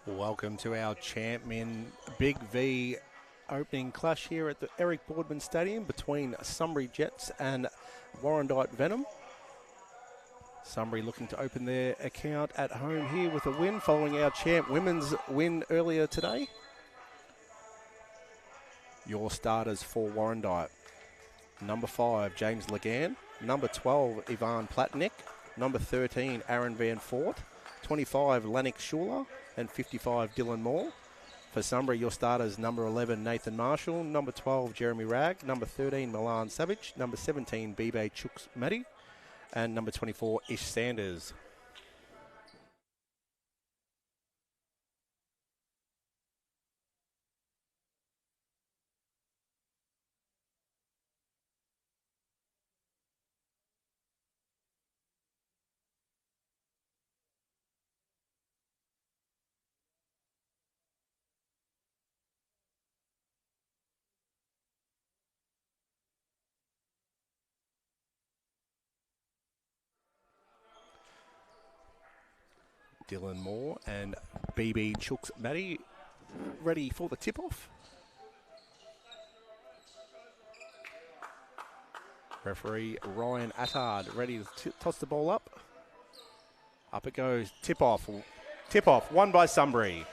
Welcome to our champion Big V opening clash here at the Eric Boardman Stadium between Sunbury Jets and Warrandyte Venom. Sunbury looking to open their account at home here with a win following our champ women's win earlier today. Your starters for Warrandyte. Number 5, James Legan. Number 12, Ivan Platnik. Number 13, Aaron Van Fort. 25, Lennox Schuler. And 55, Dylan Moore. For Sunbury, your starters, number 11, Nathan Marshall. Number 12, Jeremy Ragg. Number 13, Milan Savage. Number 17, Bibe Chooks Matty. And number 24, Ish Sanders. Dylan Moore and BB Chooks Matty ready for the tip-off. Referee Ryan Attard ready to toss the ball up. Up it goes. Tip-off. Tip-off. Won by Sunbury.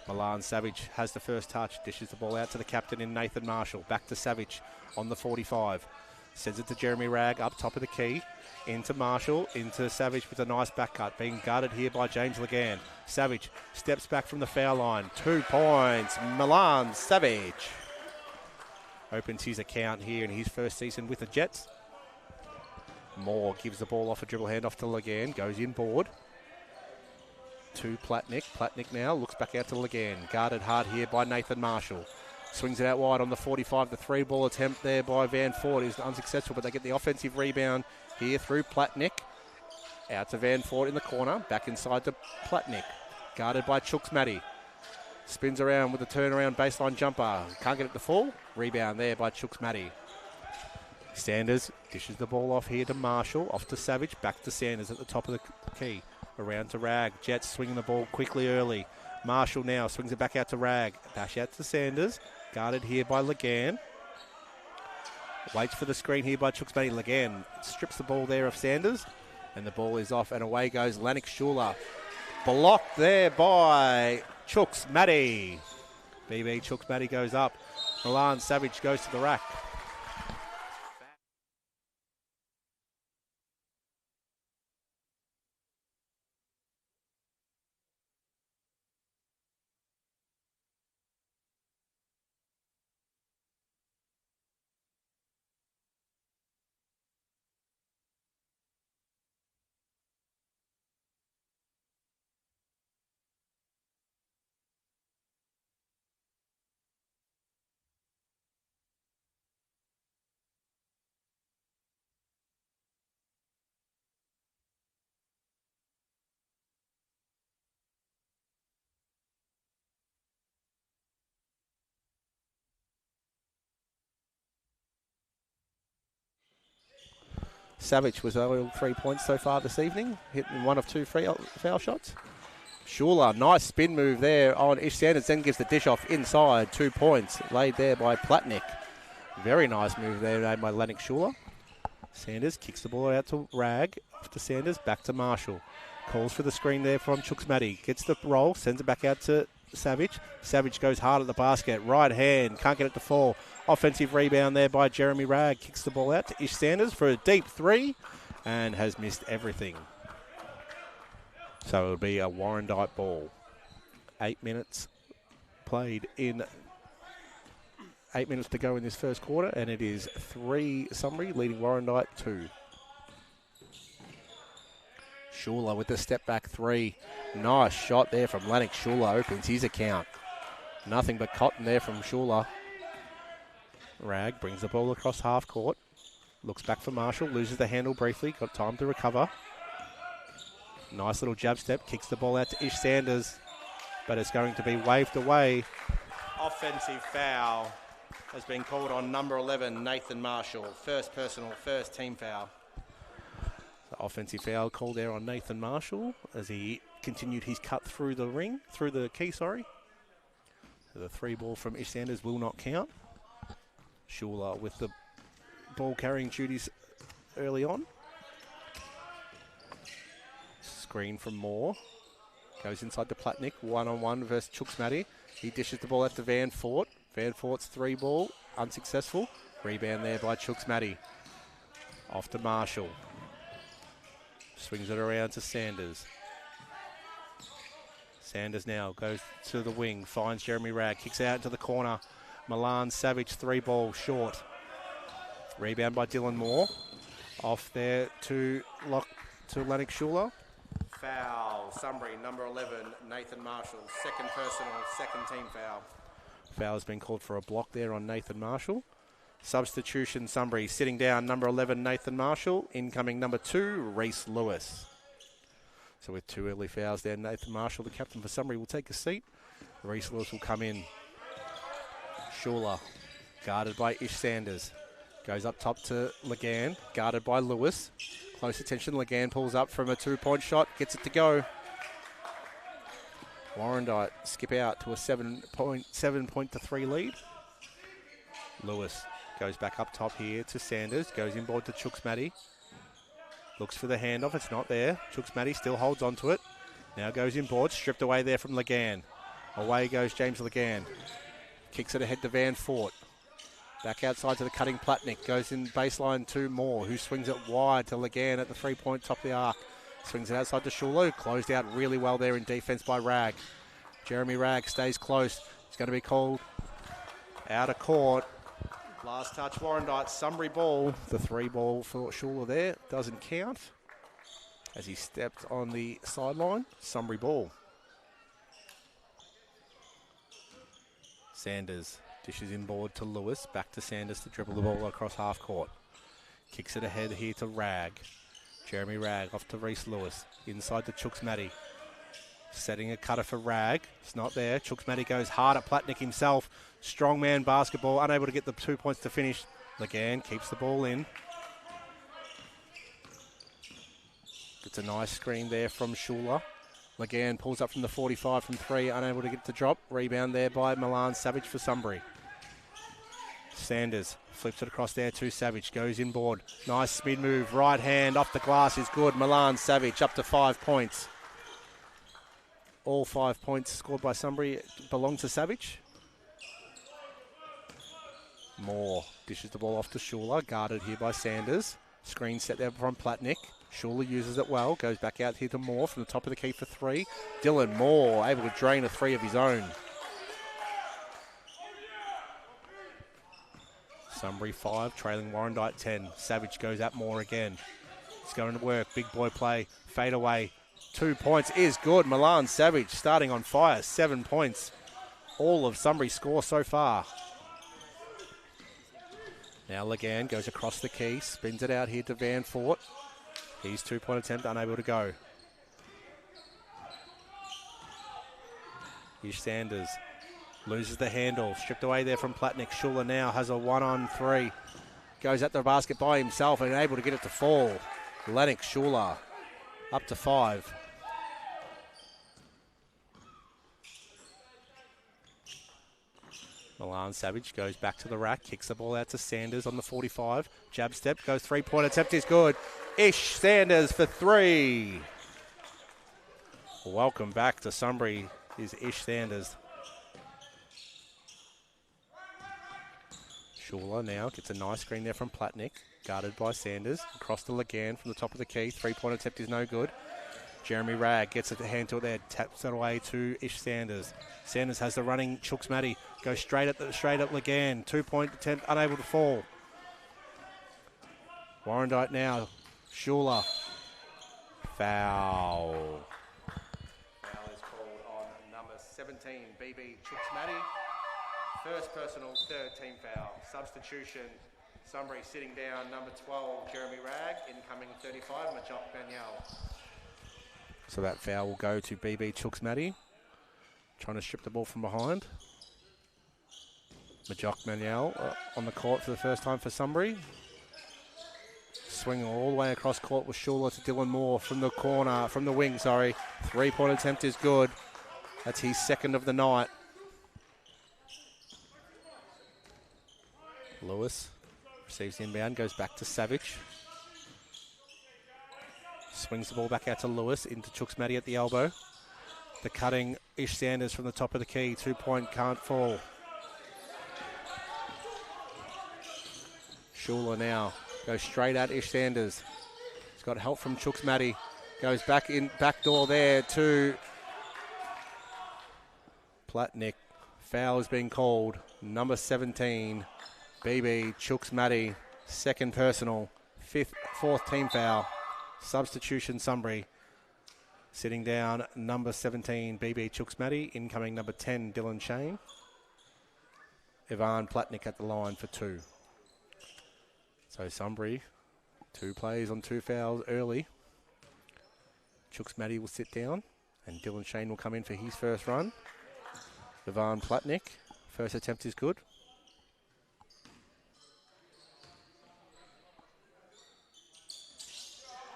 Milan Savage has the first touch. Dishes the ball out to the captain in Nathan Marshall. Back to Savage on the 45. Sends it to Jeremy Ragg up top of the key. Into Marshall, into Savage with a nice back cut. Being guarded here by James Legan. Savage steps back from the foul line. 2 points. Milan Savage opens his account here in his first season with the Jets. Moore gives the ball off a dribble handoff to Legan. Goes inboard. To Platnik. Platnik now looks back out to Legan. Guarded hard here by Nathan Marshall. Swings it out wide on the 45. The 3-ball attempt there by Van Fort is unsuccessful, but they get the offensive rebound here through Platnik. Out to Van Fort in the corner. Back inside to Platnik. Guarded by Chooks Matty. Spins around with a turnaround baseline jumper. Can't get it to fall. Rebound there by Chooks Matty. Sanders dishes the ball off here to Marshall. Off to Savage. Back to Sanders at the top of the key. Around to Ragg. Jets swinging the ball quickly early. Marshall now swings it back out to Ragg. Bash out to Sanders. Guarded here by Legan. Waits for the screen here by Chooks Matty. Legan strips the ball there of Sanders. And the ball is off and away goes Lennox Schuler. Blocked there by Chooks Matty. BB Chooks Matty goes up. Milan Savage goes to the rack. Savage was only 3 points so far this evening, hitting 1 of 2 foul shots. Schuler, nice spin move there on Ish Sanders, then gives the dish off inside. 2 points laid there by Platnik. Very nice move there made by Lennox Schuler. Sanders kicks the ball out to Ragg, off to Sanders, back to Marshall. Calls for the screen there from Chooks Matty. Gets the roll, sends it back out to Savage. Savage goes hard at the basket. Right hand, can't get it to fall. Offensive rebound there by Jeremy Ragg. Kicks the ball out to Ish Sanders for a deep 3 and has missed everything. So it'll be a Warrandyte ball. 8 minutes played in. 8 minutes to go in this first quarter, and it is 3 Sunbury leading Warrandyte 2. Schuler with the step back 3. Nice shot there from Lennox Schuler. Opens his account. Nothing but cotton there from Schuler. Ragg brings the ball across half court. Looks back for Marshall. Loses the handle briefly. Got time to recover. Nice little jab step. Kicks the ball out to Ish Sanders. But it's going to be waved away. Offensive foul has been called on number 11, Nathan Marshall. First personal, first team foul. The offensive foul called there on Nathan Marshall as he continued his cut through the key, sorry. So the 3 ball from Ish Sanders will not count. Schuler with the ball carrying duties early on. Screen from Moore. Goes inside to Platnick. 1-on-1 versus Chooks-Matty. He dishes the ball out to Van Fort. Van Fort's 3 ball. Unsuccessful. Rebound there by Chooks-Matty. Off to Marshall. Swings it around to Sanders. Sanders now goes to the wing. Finds Jeremy Ragg. Kicks out into the corner. Milan Savage 3 ball short. Rebound by Dylan Moore. Off there to Lennox Schuler. Foul. Sunbury, number 11, Nathan Marshall. Second personal, second team foul. Foul has been called for a block there on Nathan Marshall. Substitution, Sunbury sitting down, number 11, Nathan Marshall. Incoming number 2, Reese Lewis. So with 2 early fouls there, Nathan Marshall, the captain for Sunbury, will take a seat. Reese Lewis will come in. Schuler, guarded by Ish Sanders. Goes up top to Legan, guarded by Lewis. Close attention, Legan pulls up from a 2-point shot, gets it to go. Warrandyte skip out to a 7-point to 3 lead. Lewis goes back up top here to Sanders, goes inboard to Chooks-Matty. Looks for the handoff, it's not there. Chooks-Matty still holds on to it. Now goes inboard, stripped away there from Legan. Away goes James Legan. Kicks it ahead to Van Fort. Back outside to the cutting Platnick. Goes in baseline to Moore, who swings it wide to Legan at the 3-point top of the arc. Swings it outside to Schuler, closed out really well there in defense by Ragg. Jeremy Ragg stays close. He's going to be called out of court. Last touch, Warrandyte, Sunbury ball. The 3 ball for Schuler there doesn't count as he stepped on the sideline. Sunbury ball. Sanders dishes inboard to Lewis. Back to Sanders to dribble the ball across half court. Kicks it ahead here to Ragg. Jeremy Ragg off to Reese Lewis. Inside to Chooks-Matty. Setting a cutter for Ragg. It's not there. Chooks-Matty goes hard at Platnick himself. Strongman basketball. Unable to get the 2 points to finish. Legan keeps the ball in. Gets a nice screen there from Schuler. Legan pulls up from the 45 from 3. Unable to get the drop. Rebound there by Milan Savage for Sunbury. Sanders flips it across there to Savage. Goes inboard. Nice speed move. Right hand off the glass is good. Milan Savage up to 5 points. All 5 points scored by Sunbury belong to Savage. Moore dishes the ball off to Schuler. Guarded here by Sanders. Screen set there from Platnick. Schuler uses it well. Goes back out here to Moore from the top of the key for 3. Dylan Moore able to drain a 3 of his own. Sunbury 5, trailing Warrandyte 10. Savage goes at Moore again. It's going to work. Big boy play. Fade away. 2 points is good. Milan Savage starting on fire. 7 points. All of Sunbury's score so far. Now Legan goes across the key. Spins it out here to Van Fort. His 2-point attempt unable to go. Here's Sanders. Loses the handle. Stripped away there from Platnick. Schuler now has a 1-on-3. Goes at the basket by himself and able to get it to fall. Lennox Schuler up to 5. Milan Savage goes back to the rack. Kicks the ball out to Sanders on the 45. Jab step. Goes 3-point attempt is good. Ish Sanders for 3. Welcome back to Sunbury is Ish Sanders. Schuler now gets a nice screen there from Platnick. Guarded by Sanders. Across to Legan from the top of the key. 3-point attempt is no good. Jeremy Ragg gets it to hand to it there. Taps it away to Ish Sanders. Sanders has the running Chooks-Matty. Goes straight at Legan. 2-point attempt unable to fall. Warrandyte now. Schuler. Foul. Foul is called on number 17, BB Chooks-Matty. First personal, third team foul. Substitution, Sunbury sitting down, number 12, Jeremy Ragg. Incoming 35, Majok Banyal. So that foul will go to BB Chooks-Matty. Trying to strip the ball from behind. Majok Banyal on the court for the first time for Sunbury. swinging all the way across court with Schuler to Dylan Moore from the corner, from the wing, sorry. 3-point attempt is good. That's his second of the night. Lewis receives the inbound, goes back to Savage. Swings the ball back out to Lewis, into Chooks Matty at the elbow. The cutting Ish Sanders from the top of the key. 2-point can't fall. Schuler now goes straight at Ish Sanders. He's got help from Chooks Matty. Goes back in, back door there to Platnick. Foul has been called. Number 17, BB Chooks Matty. Second personal. Fourth team foul. Substitution Sunbury. Sitting down number 17, BB Chooks Matty. Incoming number 10, Dylan Shane. Ivan Platnick at the line for 2. So Sunbury, 2 plays on 2 fouls early. Chooks Matty will sit down and Dylan Shane will come in for his first run. Ivan Platnick, first attempt is good.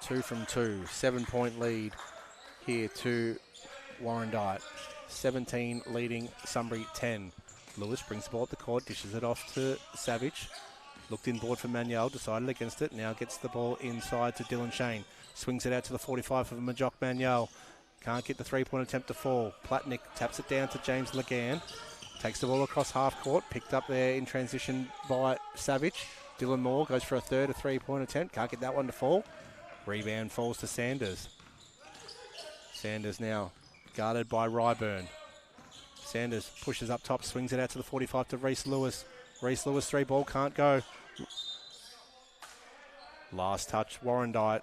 Two from 2, 7-point lead here to Warrandyte. 17 leading Sunbury 10. Lewis brings the ball up the court, dishes it off to Savage. Looked inboard for Manuel, decided against it. Now gets the ball inside to Dylan Shane. Swings it out to the 45 for Majok Manuel. Can't get the 3-point attempt to fall. Platnick taps it down to James Legan. Takes the ball across half court. Picked up there in transition by Savage. Dylan Moore goes for a 3-point attempt. Can't get that one to fall. Rebound falls to Sanders. Sanders now guarded by Ryburn. Sanders pushes up top, swings it out to the 45 to Reese Lewis. Reese Lewis 3 ball, can't go. Last touch, Warrandyte.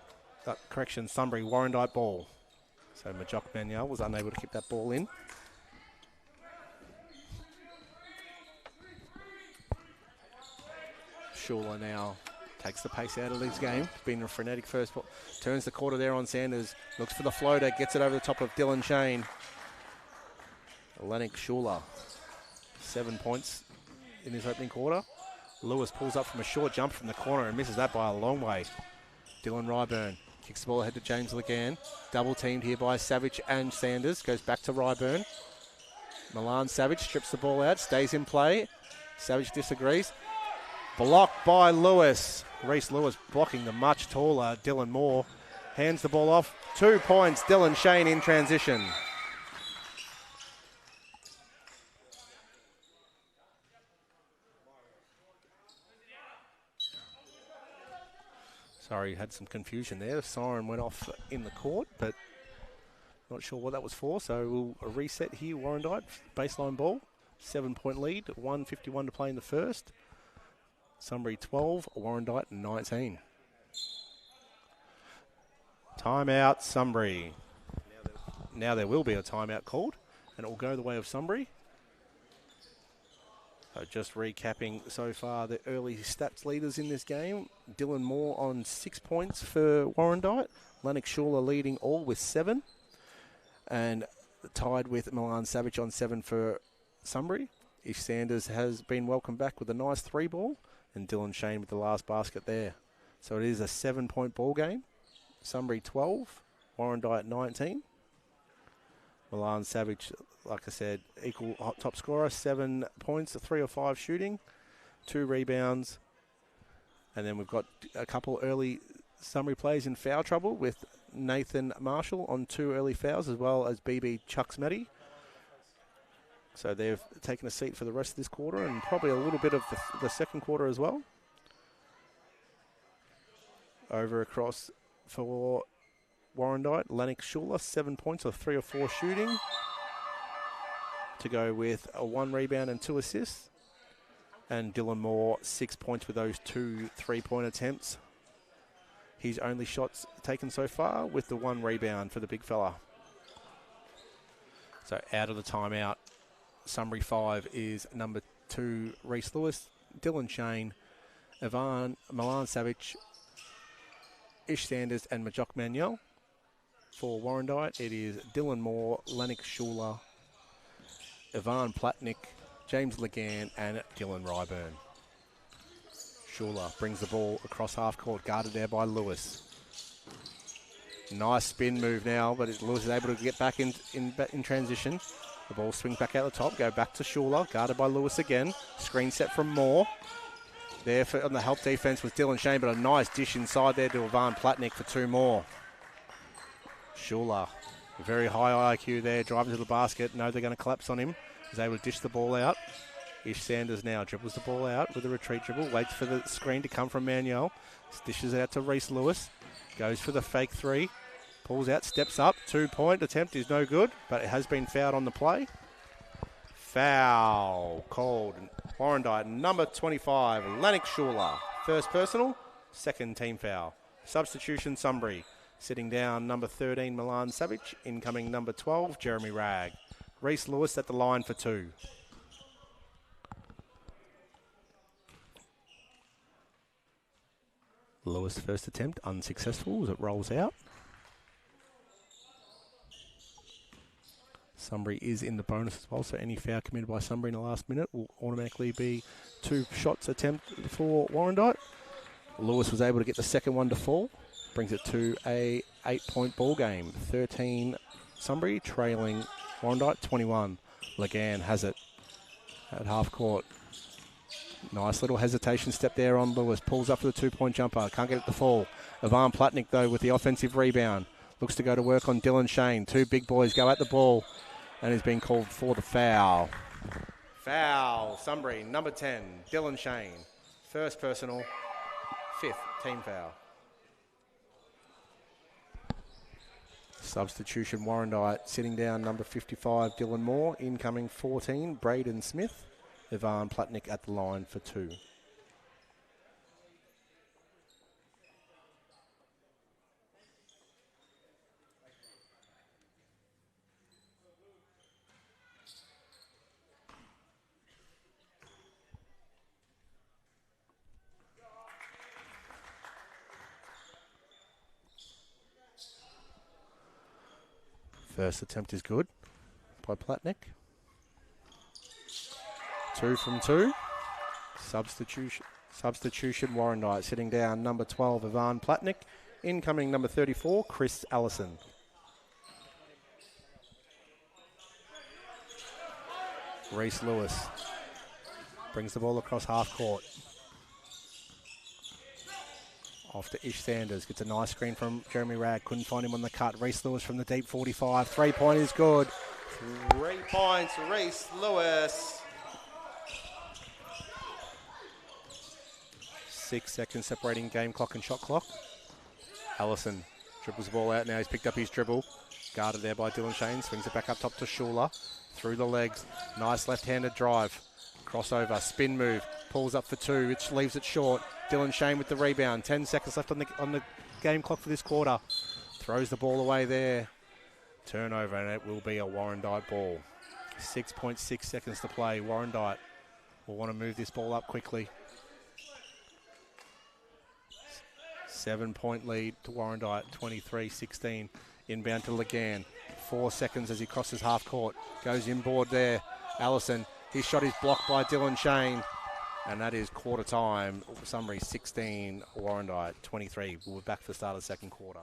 Sunbury, Warrandyte ball. So Majok Manuel was unable to keep that ball in. Schuler now takes the pace out of this game. It's been a frenetic first ball. Turns the quarter there on Sanders. Looks for the floater. Gets it over the top of Dylan Shane. Lennox Schuler. 7 points in his opening quarter. Lewis pulls up from a short jump from the corner and misses that by a long way. Dylan Ryburn kicks the ball ahead to James Legan. Double teamed here by Savage and Sanders. Goes back to Ryburn. Milan Savage strips the ball out. Stays in play. Savage disagrees. Blocked by Lewis. Reese Lewis blocking the much taller Dylan Moore. Hands the ball off. 2 points. Dylan Shane in transition. Sorry, had some confusion there. The siren went off in the court, but not sure what that was for. So we'll reset here. Warrandyte, baseline ball. 7-point lead. 1:51 to play in the first. Sunbury 12, Warrandyte 19. Timeout, Sunbury. Now there will be a timeout called, and it will go the way of Sunbury. So just recapping so far the early stats leaders in this game. Dylan Moore on 6 points for Warrandyte. Lennox Schuler leading all with 7. And tied with Milan Savage on 7 for Sunbury. Ish Sanders has been welcomed back with a nice 3 ball. And Dylan Shane with the last basket there. So it is a 7-point ball game. Sunbury 12, Warrandyte 19. Milan Savage, like I said, equal top scorer, 7 points, 3 or 5 shooting, 2 rebounds. And then we've got a couple early Sunbury plays in foul trouble with Nathan Marshall on 2 early fouls, as well as BB Chooks Matty. So they've taken a seat for the rest of this quarter and probably a little bit of the second quarter as well. Over across for Warrandyte, Lennox Schuler, 7 points or 3 or 4 shooting. To go with a 1 rebound and 2 assists. And Dylan Moore, 6 points with those 2 3-point attempts. His only shots taken so far with the 1 rebound for the big fella. So out of the timeout. Sunbury 5 is number 2, Reese Lewis, Dylan Shane, Milan Savage, Ish Sanders and Majok Manuel. For Warrandyte, it is Dylan Moore, Lennox Schuler, Ivan Platnick, James Legan and Dylan Ryburn. Schuler brings the ball across half court, guarded there by Lewis. Nice spin move now, but Lewis is able to get back in transition. The ball swings back out the top, go back to Schuler, guarded by Lewis again. Screen set from Moore. There on the help defense was Dylan Shane, but a nice dish inside there to Ivan Platnik for 2 more. Schuler, very high IQ there, driving to the basket. No, they're going to collapse on him. He's able to dish the ball out. Ish Sanders now dribbles the ball out with a retreat dribble, waits for the screen to come from Manuel. Dishes it out to Reese Lewis. Goes for the fake 3. Pulls out, steps up. 2-point attempt is no good, but it has been fouled on the play. Foul called. Warrandyte, number 25, Lannick Schuler. First personal, second team foul. Substitution, Sunbury. Sitting down, number 13, Milan Savage. Incoming, number 12, Jeremy Ragg. Reese Lewis at the line for 2. Lewis' first attempt unsuccessful as it rolls out. Sunbury is in the bonus as well, so any foul committed by Sunbury in the last minute will automatically be 2 shots attempt for Warrandyte. Lewis was able to get the second one to fall. Brings it to a 8-point ball game. 13 Sunbury trailing Warrandyte 21. Legan has it at half court. Nice little hesitation step there on Lewis. Pulls up for the 2-point jumper. Can't get it to fall. Ivan Platnik, though, with the offensive rebound. Looks to go to work on Dylan Shane. 2 big boys go at the ball. And he's been called for the foul. Foul. Sunbury, number 10, Dylan Shane. First personal, 5th team foul. Substitution, Warrandyte. Sitting down, number 55, Dylan Moore. Incoming 14, Braden Smith. Ivan Platnik at the line for 2. First attempt is good by Platnik. 2 from 2. Substitution, Warrandyte. Sitting down, number 12, Ivan Platnik. Incoming, number 34, Chris Allison. Reese Lewis brings the ball across half court. Off to Ish Sanders. Gets a nice screen from Jeremy Ragg. Couldn't find him on the cut. Reese Lewis from the deep 45. 3-point is good. 3 points, Reese Lewis. 6 seconds separating game clock and shot clock. Allison dribbles the ball out now. He's picked up his dribble. Guarded there by Dylan Shane. Swings it back up top to Schuler. Through the legs. Nice left-handed drive. Crossover. Spin move. Pulls up for 2, which leaves it short. Dylan Shane with the rebound. 10 seconds left on the game clock for this quarter. Throws the ball away there. Turnover, and it will be a Warrandyte ball. 6.6 seconds to play. Warrandyte will want to move this ball up quickly. 7-point lead to Warrandyte, 23-16. Inbound to Legan. 4 seconds as he crosses half court. Goes inboard there. Allison. His shot is blocked by Dylan Shane. And that is quarter time. Sunbury 16, Warrandyte 23. We'll be back for the start of the second quarter.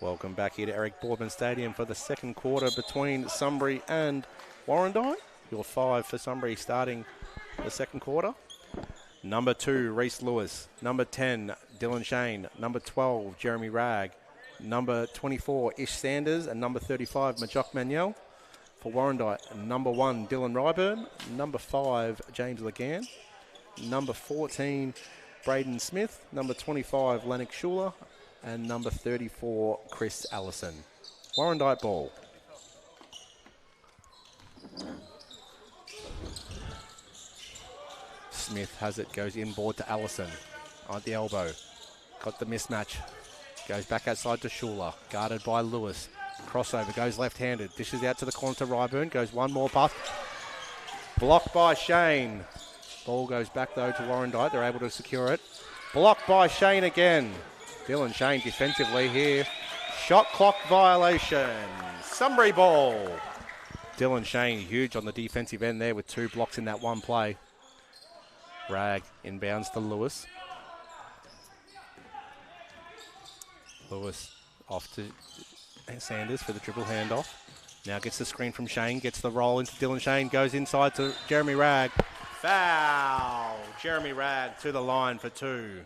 Welcome back here to Eric Boardman Stadium for the second quarter between Sunbury and Warrandyte. Your 5 for Sunbury starting the second quarter. Number 2, Reese Lewis. Number 10, Dylan Shane. Number 12, Jeremy Ragg. Number 24, Ish Sanders. And number 35, Majok Manuel. For Warrandyte, number 1, Dylan Ryburn. Number 5, James Legan. Number 14, Braden Smith. Number 25, Lennox Schuler. And number 34, Chris Allison. Warrandyte ball. Smith has it, goes inboard to Allison at the elbow. Got the mismatch. Goes back outside to Schuler, guarded by Lewis. Crossover, goes left-handed. Dishes out to the corner to Ryburn. Goes one more pass. Blocked by Shane. Ball goes back, though, to Warrandyte. They're able to secure it. Blocked by Shane again. Dylan Shane defensively here. Shot clock violation. Sunbury ball. Dylan Shane huge on the defensive end there with 2 blocks in that one play. Ragg inbounds to Lewis. Lewis off to Sanders for the dribble handoff. Now gets the screen from Shane, gets the roll into Dylan Shane, goes inside to Jeremy Ragg. Foul! Jeremy Ragg to the line for 2.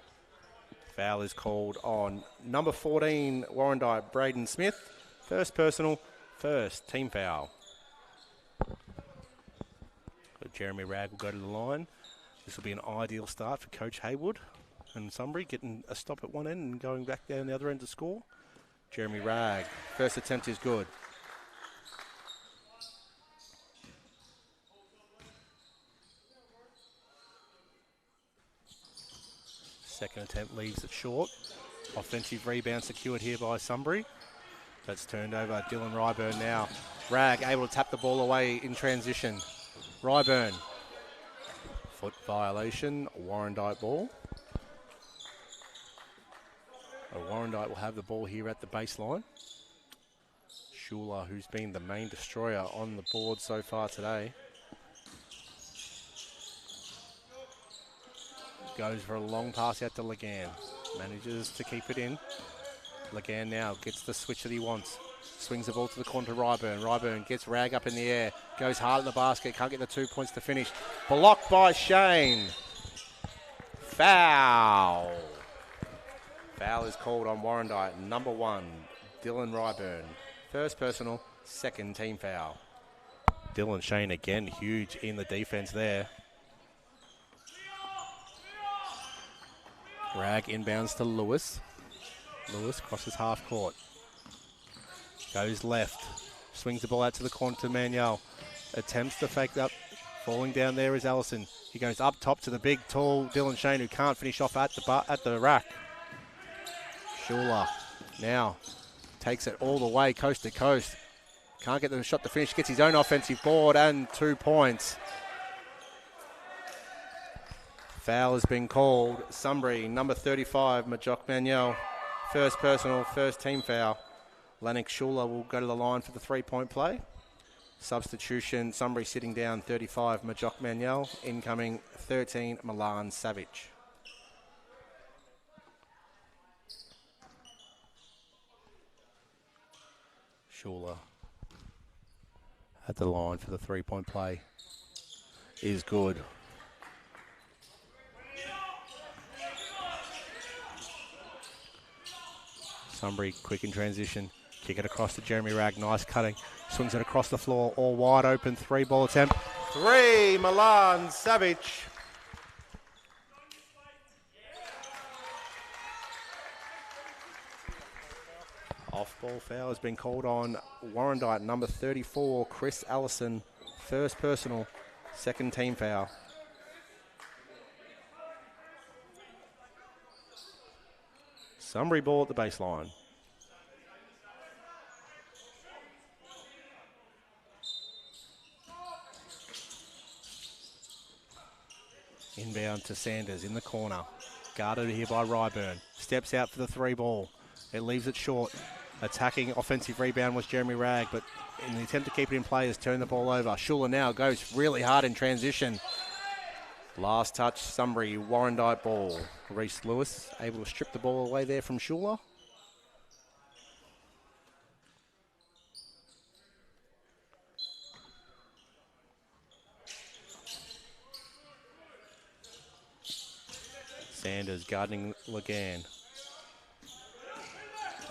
Foul is called on number 14, Warrandyte, Braden Smith. First personal, first team foul. So Jeremy Ragg will go to the line. This will be an ideal start for Coach Haywood and Sunbury, getting a stop at one end and going back down the other end to score. Jeremy Ragg, first attempt is good. Second attempt leaves it short. Offensive rebound secured here by Sunbury. That's turned over. Dylan Ryburn now. Ragg able to tap the ball away in transition. Ryburn. Foot violation. Warrandyte ball. Warrandyte will have the ball here at the baseline. Schuler, who's been the main destroyer on the board so far today. Goes for a long pass out to Legan. Manages to keep it in. Legan now gets the switch that he wants. Swings the ball to the corner to Ryburn. Ryburn gets Ragg up in the air. Goes hard in the basket. Can't get the 2 points to finish. Blocked by Shane. Foul. Foul is called on Warrandyte. Number 1, Dylan Ryburn. First personal, second team foul. Dylan Shane again, huge in the defense there. Ragg inbounds to Lewis. Lewis crosses half court. Goes left. Swings the ball out to the corner to Manuel. Attempts to fake up. Falling down there is Allison. He goes up top to the big, tall Dylan Shane, who can't finish off at the rack. Schuler now takes it all the way coast to coast. Can't get the shot to finish. Gets his own offensive board and 2 points. Foul has been called. Sunbury, number 35, Majok Manuel. First personal, first team foul. Lennox Schuler will go to the line for the 3-point play. Substitution, Sunbury sitting down 35, Majok Manuel. Incoming 13, Milan Savage. Schuler at the line for the 3-point play is good. Sunbury quick in transition. Kick it across to Jeremy Ragg. Nice cutting. Swings it across the floor. All wide open. 3-ball attempt. 3, Milan Savage. Off-ball foul has been called on Warrandyte. Number 34, Chris Allison. First personal, second team foul. Sunbury ball at the baseline. Inbound to Sanders in the corner. Guarded here by Ryburn. Steps out for the 3-ball. It leaves it short. Attacking offensive rebound was Jeremy Ragg, but in the attempt to keep it in play has turned the ball over. Schuler now goes really hard in transition. Last touch, Sunbury, Warrandyte ball. Reese Lewis able to strip the ball away there from Schuler. Sanders guarding Legan.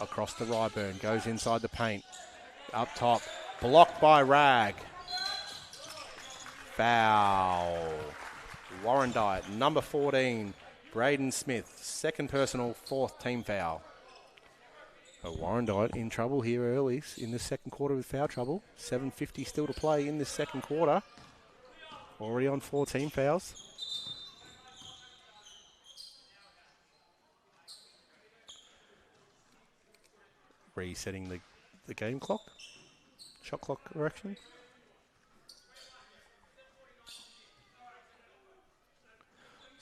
Across to Ryburn, goes inside the paint. Up top, blocked by Rag. Foul. Warrandyte, number 14, Braden Smith. Second personal, fourth team foul. Warrandyte in trouble here early in the second quarter with foul trouble. 7:50 still to play in this second quarter. Already on 14 fouls. Resetting the game clock. Shot clock correction.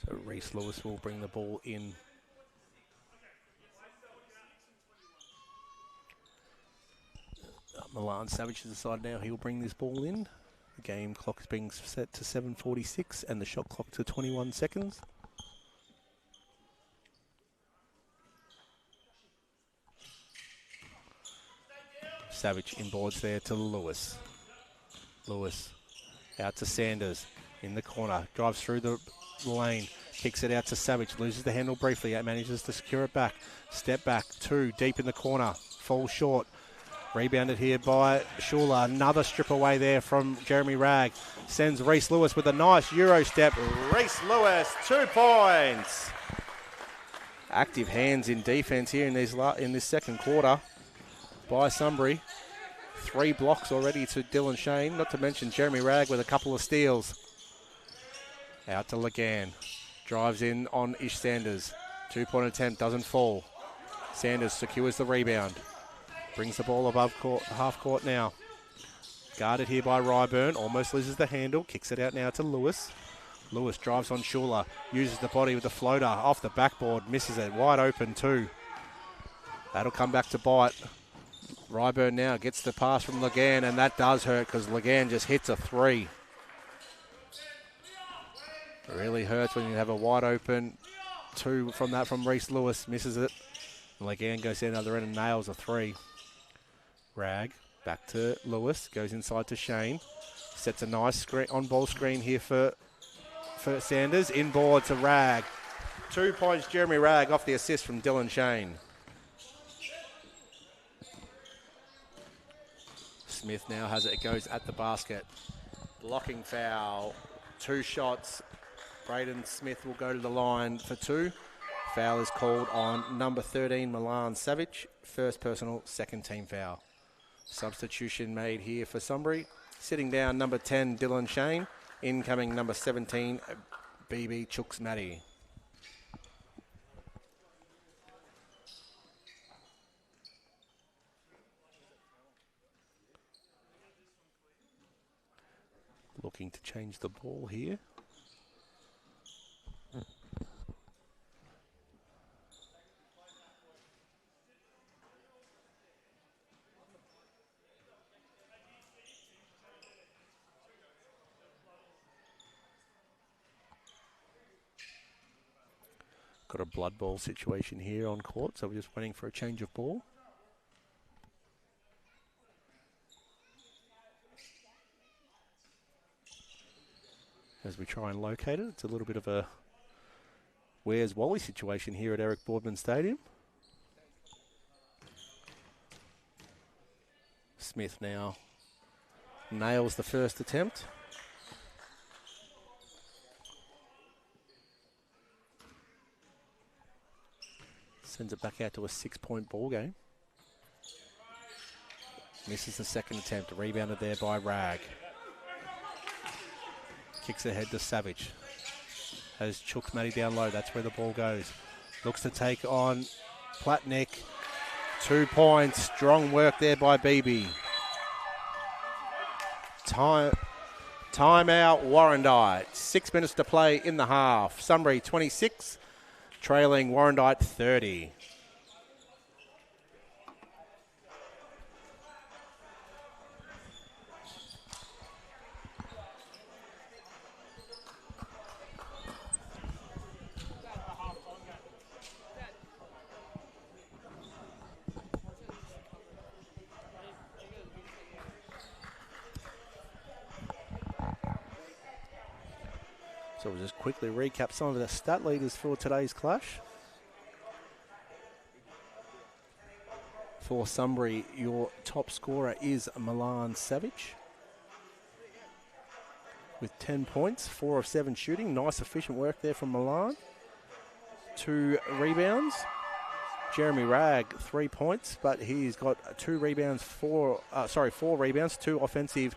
So Reese Lewis will bring the ball in. Milan Savage to the side now. He'll bring this ball in. The game clock is being set to 7:46 and the shot clock to 21 seconds. Savage inboards there to Lewis. Lewis out to Sanders in the corner. Drives through the lane. Kicks it out to Savage. Loses the handle briefly. Manages to secure it back. Step back. 2 deep in the corner. Falls short. Rebounded here by Shula. Another strip away there from Jeremy Ragg. Sends Reese Lewis with a nice Euro step. Reese Lewis, 2 points. Active hands in defence here in this second quarter by Sunbury. 3 blocks already to Dylan Shane, not to mention Jeremy Ragg with a couple of steals. Out to Legan. Drives in on Ish Sanders. 2-point attempt, doesn't fall. Sanders secures the rebound. Brings the ball above court, half court now. Guarded here by Ryburn. Almost loses the handle. Kicks it out now to Lewis. Lewis drives on Schuler. Uses the body with the floater. Off the backboard. Misses it. Wide open too. That'll come back to bite. Ryburn now gets the pass from Legan, and that does hurt because Legan just hits a 3. It really hurts when you have a wide open 2 from that from Reese Lewis. Misses it. Legan goes down the other end and nails a 3. Rag back to Lewis. Goes inside to Shane. Sets a nice screen, on-ball screen here for Sanders. Inboard to Rag. 2 points, Jeremy Ragg off the assist from Dylan Shane. Smith now has it. It goes at the basket. Blocking foul. 2 shots. Braden Smith will go to the line for 2. Foul is called on number 13, Milan Savage. First personal, second team foul. Substitution made here for Sunbury. Sitting down, number 10, Dylan Shane. Incoming, number 17, BB Chooks Matty. Looking to change the ball here. Got a blood ball situation here on court, so we're just waiting for a change of ball. As we try and locate it, it's a little bit of a Where's Wally situation here at Eric Boardman Stadium. Smith now nails the first attempt. Sends it back out to a 6-point ball game. Misses the second attempt. Rebounded there by Ragg. Kicks ahead to Savage. Has Chooks Matty down low. That's where the ball goes. Looks to take on Platnick. 2 points. Strong work there by BB. Timeout Warrandyte. 6 minutes to play in the half. Sunbury 26. Trailing Warrandyte 30. So we'll just quickly recap some of the stat leaders for today's clash. For Sunbury, your top scorer is Milan Savage with 10 points, 4 of 7 shooting. Nice efficient work there from Milan. 2 rebounds. Jeremy Ragg, 3 points, but he's got 2 rebounds, 4 rebounds, 2 offensive,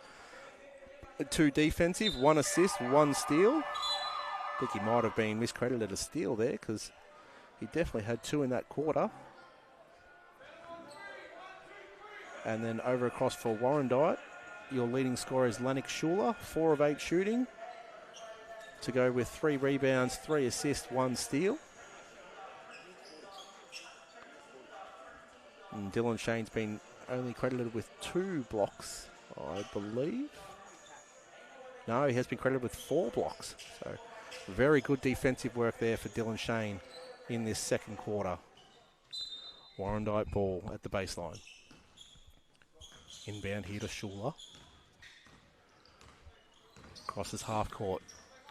2 defensive, 1 assist, 1 steal. I think he might have been miscredited a steal there because he definitely had 2 in that quarter. And then over across for Warrandyte, your leading scorer is Lennox Schuler, 4 of 8 shooting, to go with 3 rebounds, 3 assists, 1 steal. And Dylan Shane's been only credited with 2 blocks, I believe. No, he has been credited with 4 blocks. So very good defensive work there for Dylan Shane in this second quarter. Warrandyte ball at the baseline. Inbound here to Schuler. Crosses half court.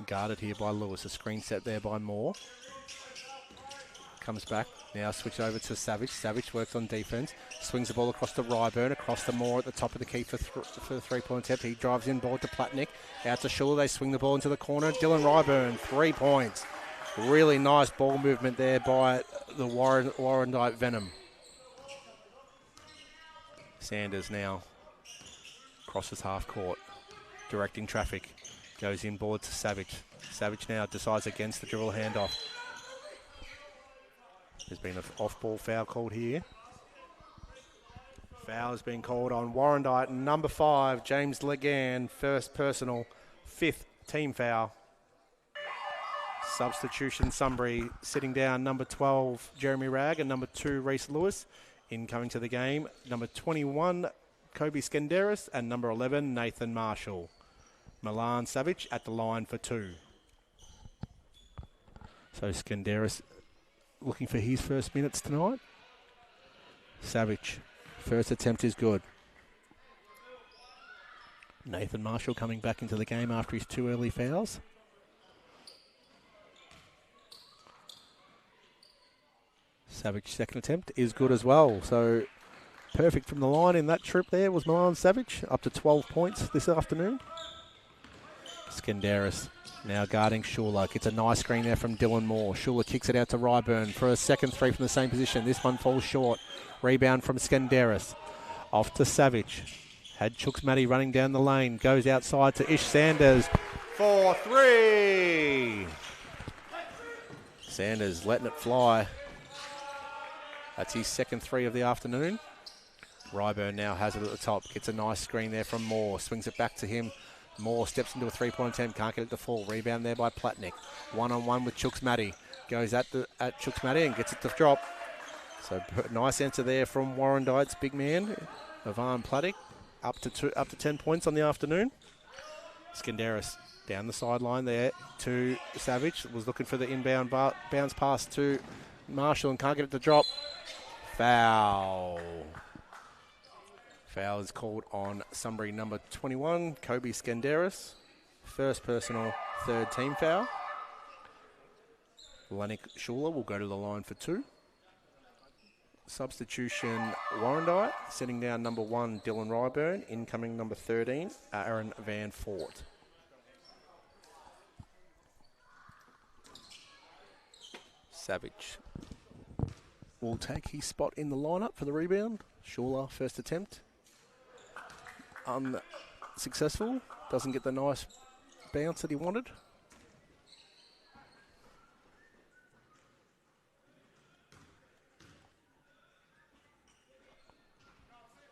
Guarded here by Lewis. A screen set there by Moore. Comes back. Now switch over to Savage. Savage works on defense. Swings the ball across to Ryburn. Across to Moore at the top of the key for the three-point attempt. He drives in ball to Platnick. Out to Schuler. They swing the ball into the corner. Dylan Ryburn, 3 points. Really nice ball movement there by the Warrandyte Venom. Sanders now crosses half court, directing traffic, goes inboard to Savage. Savage now decides against the dribble handoff. There's been an off-ball foul called here. Foul has been called on Warrandyte, number 5, James Legan, first personal, 5th team foul. Substitution, Sunbury sitting down number 12, Jeremy Ragg, and number 2, Reese Lewis. Incoming to the game, number 21, Kobe Skenderis, and number 11, Nathan Marshall. Milan Savage at the line for 2. So Skenderis looking for his first minutes tonight. Savage, first attempt is good. Nathan Marshall coming back into the game after his 2 early fouls. Savage second attempt is good as well. So perfect from the line in that trip there was Milan Savage, up to 12 points this afternoon. Skenderis now guarding Schuler. Gets a nice screen there from Dylan Moore. Schuler kicks it out to Ryburn for a second 3 from the same position. This one falls short. Rebound from Skenderis. Off to Savage. Had Chooks Matty running down the lane. Goes outside to Ish Sanders for 3. Sanders letting it fly. That's his second 3 of the afternoon. Ryburn now has it at the top. Gets a nice screen there from Moore. Swings it back to him. Moore steps into a 3-point attempt. Can't get it to fall. Rebound there by Platnick. 1-on-1 with Chooks Matty. Goes at Chooks Matty and gets it to drop. So nice answer there from Warrandyte's big man, Ivan Platnick. Up to 10 points on the afternoon. Skenderis down the sideline there to Savage. Was looking for the inbound bounce pass to Marshall and can't get it to drop. Foul. Foul is called on Sunbury number 21, Kobe Skenderis. First personal, 3rd team foul. Lennox Schuler will go to the line for 2. Substitution, Warrandyte. Sitting down number 1, Dylan Ryburn. Incoming number 13, Aaron Van Fort. Savage will take his spot in the lineup for the rebound. Schuler, first attempt. Unsuccessful. Doesn't get the nice bounce that he wanted.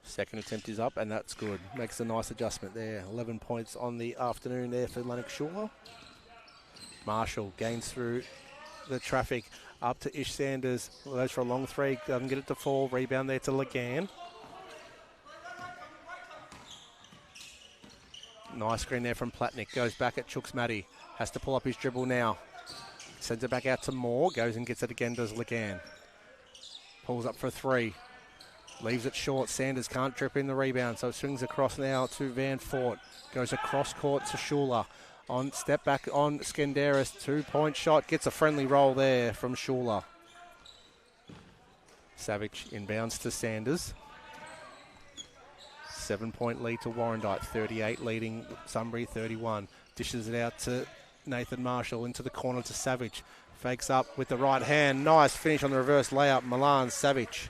Second attempt is up, and that's good. Makes a nice adjustment there. 11 points on the afternoon there for Lennox Schuler. Marshall gains through the traffic up to Ish Sanders. Goes for a long 3. Doesn't get it to fall. Rebound there to Legan. Nice screen there from Platnick. Goes back at Chooks Matty. Has to pull up his dribble now. Sends it back out to Moore. Goes and gets it again, does Legan. Pulls up for a 3. Leaves it short. Sanders can't drip in the rebound, so it swings across now to Van Fort. Goes across court to Schuler. On step back on Skenderis, 2-point shot, gets a friendly roll there from Schuler. Savage inbounds to Sanders. 7-point lead to Warrandyte, 38 leading Sunbury, 31. Dishes it out to Nathan Marshall into the corner to Savage. Fakes up with the right hand. Nice finish on the reverse layup. Milan Savage.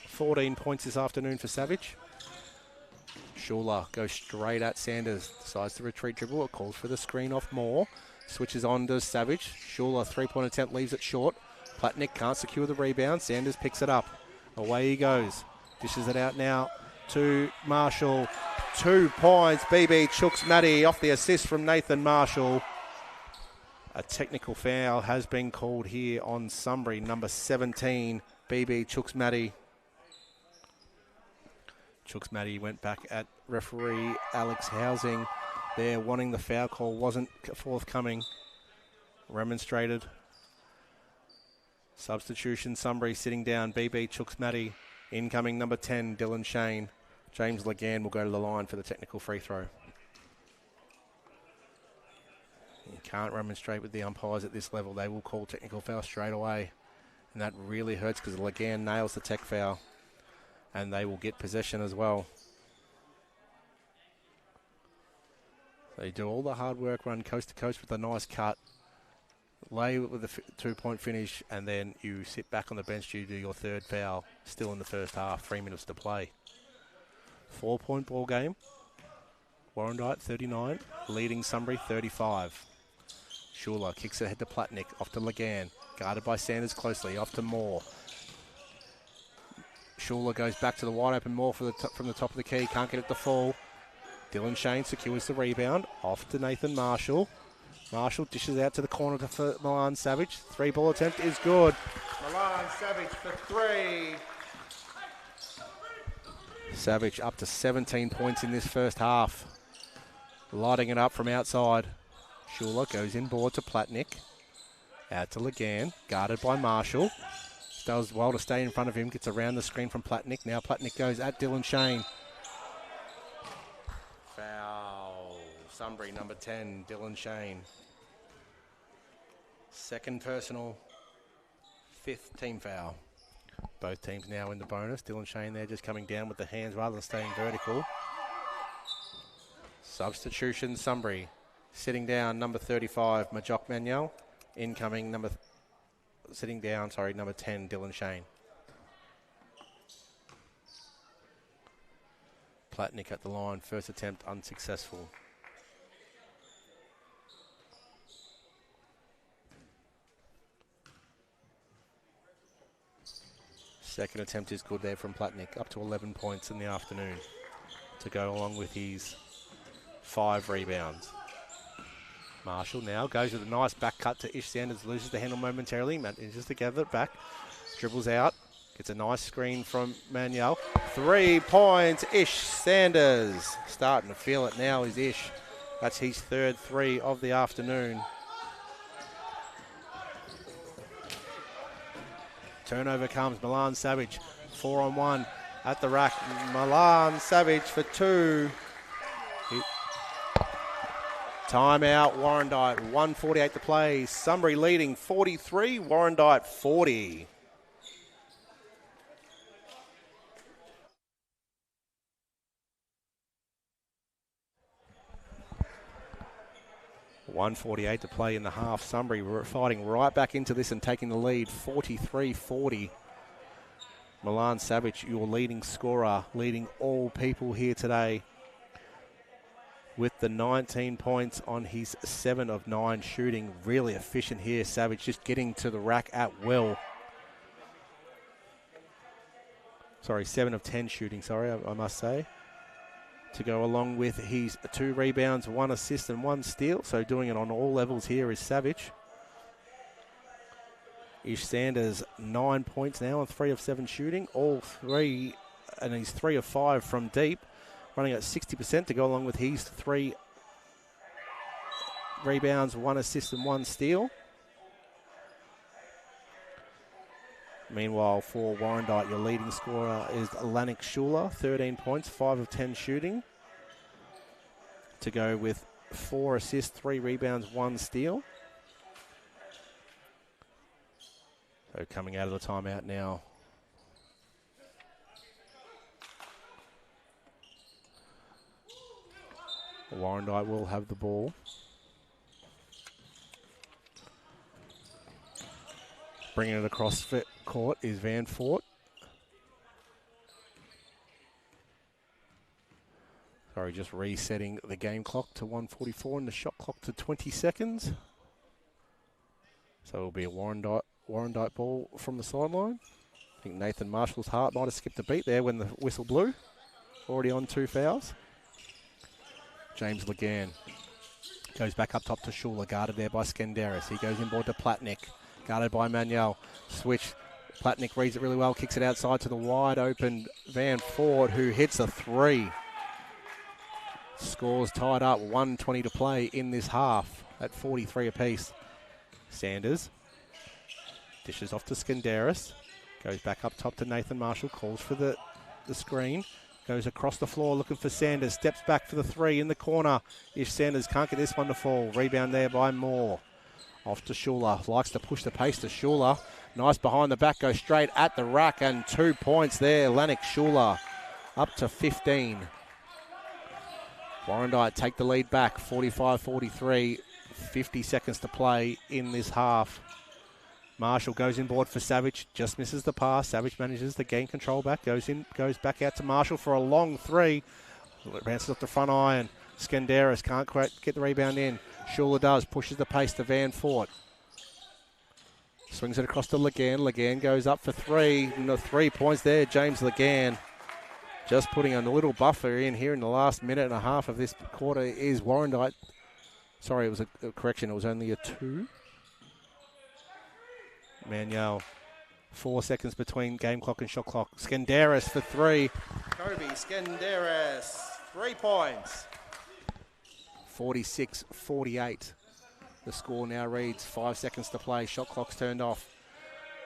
14 points this afternoon for Savage. Schuler goes straight at Sanders. Decides to retreat dribble. It calls for the screen off Moore. Switches on to Savage. Schuler, 3-point attempt, leaves it short. Platnick can't secure the rebound. Sanders picks it up. Away he goes. Dishes it out now to Marshall. 2 points. BB Chooks Matty off the assist from Nathan Marshall. A technical foul has been called here on Sunbury. Number 17, BB Chooks Matty. Chooks Matty went back at referee Alex Housing there, wanting the foul call. Wasn't forthcoming. Remonstrated. Substitution, Sunbury sitting down. BB Chooks Matty. Incoming number 10, Dylan Shane. James Legan will go to the line for the technical free throw. You can't remonstrate with the umpires at this level. They will call technical foul straight away. And that really hurts because Legan nails the tech foul. And they will get possession as well. They do all the hard work, run coast to coast with a nice cut. Lay with a 2-point finish, and then you sit back on the bench to do your third foul, still in the first half, 3 minutes to play. 4-point ball game. Warrandyte 39, leading Sunbury 35. Schuler kicks ahead to Platnick, off to Legan, guarded by Sanders closely, off to Moore. Schuler goes back to the wide open Moore from the top of the key, can't get it to fall. Dylan Shane secures the rebound, off to Nathan Marshall. Marshall dishes out to the corner for Milan Savage. 3-ball attempt is good. Milan Savage for 3. Savage up to 17 points in this first half. Lighting it up from outside. Schuler goes inboard to Platnick. Out to Legan, guarded by Marshall. Does well to stay in front of him, gets around the screen from Platnick. Now Platnick goes at Dylan Shane. Foul. Sunbury, number 10, Dylan Shane. Second personal, 5th team foul. Both teams now in the bonus. Dylan Shane there just coming down with the hands rather than staying vertical. Substitution, Sunbury. Sitting down, number 35, Majok Manuel. Incoming, number 10, Dylan Shane. Platnick at the line, first attempt unsuccessful. Second attempt is good there from Platnick, up to 11 points in the afternoon to go along with his 5 rebounds. Marshall now goes with a nice back cut to Ish Sanders, loses the handle momentarily, manages to gather it back, dribbles out, gets a nice screen from Manuel. 3 points, Ish Sanders. Starting to feel it now is Ish. That's his 3rd 3 of the afternoon. Turnover comes, Milan Savage, 4-on-1 at the rack. Milan Savage for 2. Timeout, Warrandyte, 1:48 to play. Sunbury leading 43, Warrandyte 40. $1:48 to play in the half. Sunbury fighting right back into this and taking the lead, 43-40. Milan Savage, your leading scorer, leading all people here today, with the 19 points on his 7 of 9 shooting. Really efficient here. Savage just getting to the rack at will. 7 of 10 shooting, I must say. To go along with his 2 rebounds, 1 assist and 1 steal. So doing it on all levels here is Savage. Ish Sanders, 9 points now and 3 of 7 shooting. All 3, and he's 3 of 5 from deep. Running at 60% to go along with his 3 rebounds, 1 assist and 1 steal. Meanwhile, for Warrandyte, your leading scorer is Lannick Schuler, 13 points, 5 of 10 shooting. To go with 4 assists, 3 rebounds, 1 steal. So coming out of the timeout now. Warrandyte will have the ball. Bringing it across court is Van Fort. Sorry, just resetting the game clock to 1:44 and the shot clock to 20 seconds. So it'll be a Warrandyte ball from the sideline. I think Nathan Marshall's heart might have skipped a beat there when the whistle blew. Already on 2 fouls. James Legan goes back up top to Schuler, guarded there by Skenderis. He goes inboard to Platnick, guarded by Manuel. Switch. Platnick reads it really well, kicks it outside to the wide open Van Ford, who hits a 3. Scores tied up, 1:20 to play in this half at 43 apiece. Sanders dishes off to Skenderis. Goes back up top to Nathan Marshall, calls for the screen. Goes across the floor looking for Sanders. Steps back for the 3 in the corner. If Sanders can't get this one to fall. Rebound there by Moore. Off to Schuler. Likes to push the pace to Schuler. Nice behind the back. Goes straight at the rack and 2 points there. Lennox Schuler up to 15. Warrandyte take the lead back. 45-43. 50 seconds to play in this half. Marshall goes inboard for Savage, just misses the pass. Savage manages to gain control back, goes back out to Marshall for a long 3. Bounces off the front iron. Skenderis can't quite get the rebound in. Schuler does, pushes the pace to Van Fort. Swings it across to Legan. Legan goes up for 3. 3 points there, James Legan. Just putting a little buffer in here in the last minute and a half of this quarter is Warrandyte. Sorry, it was a correction. It was only a 2. Manuel, 4 seconds between game clock and shot clock. Skenderis for 3. Kobe Skenderis, 3 points. 46-48. The score now reads 5 seconds to play. Shot clock's turned off.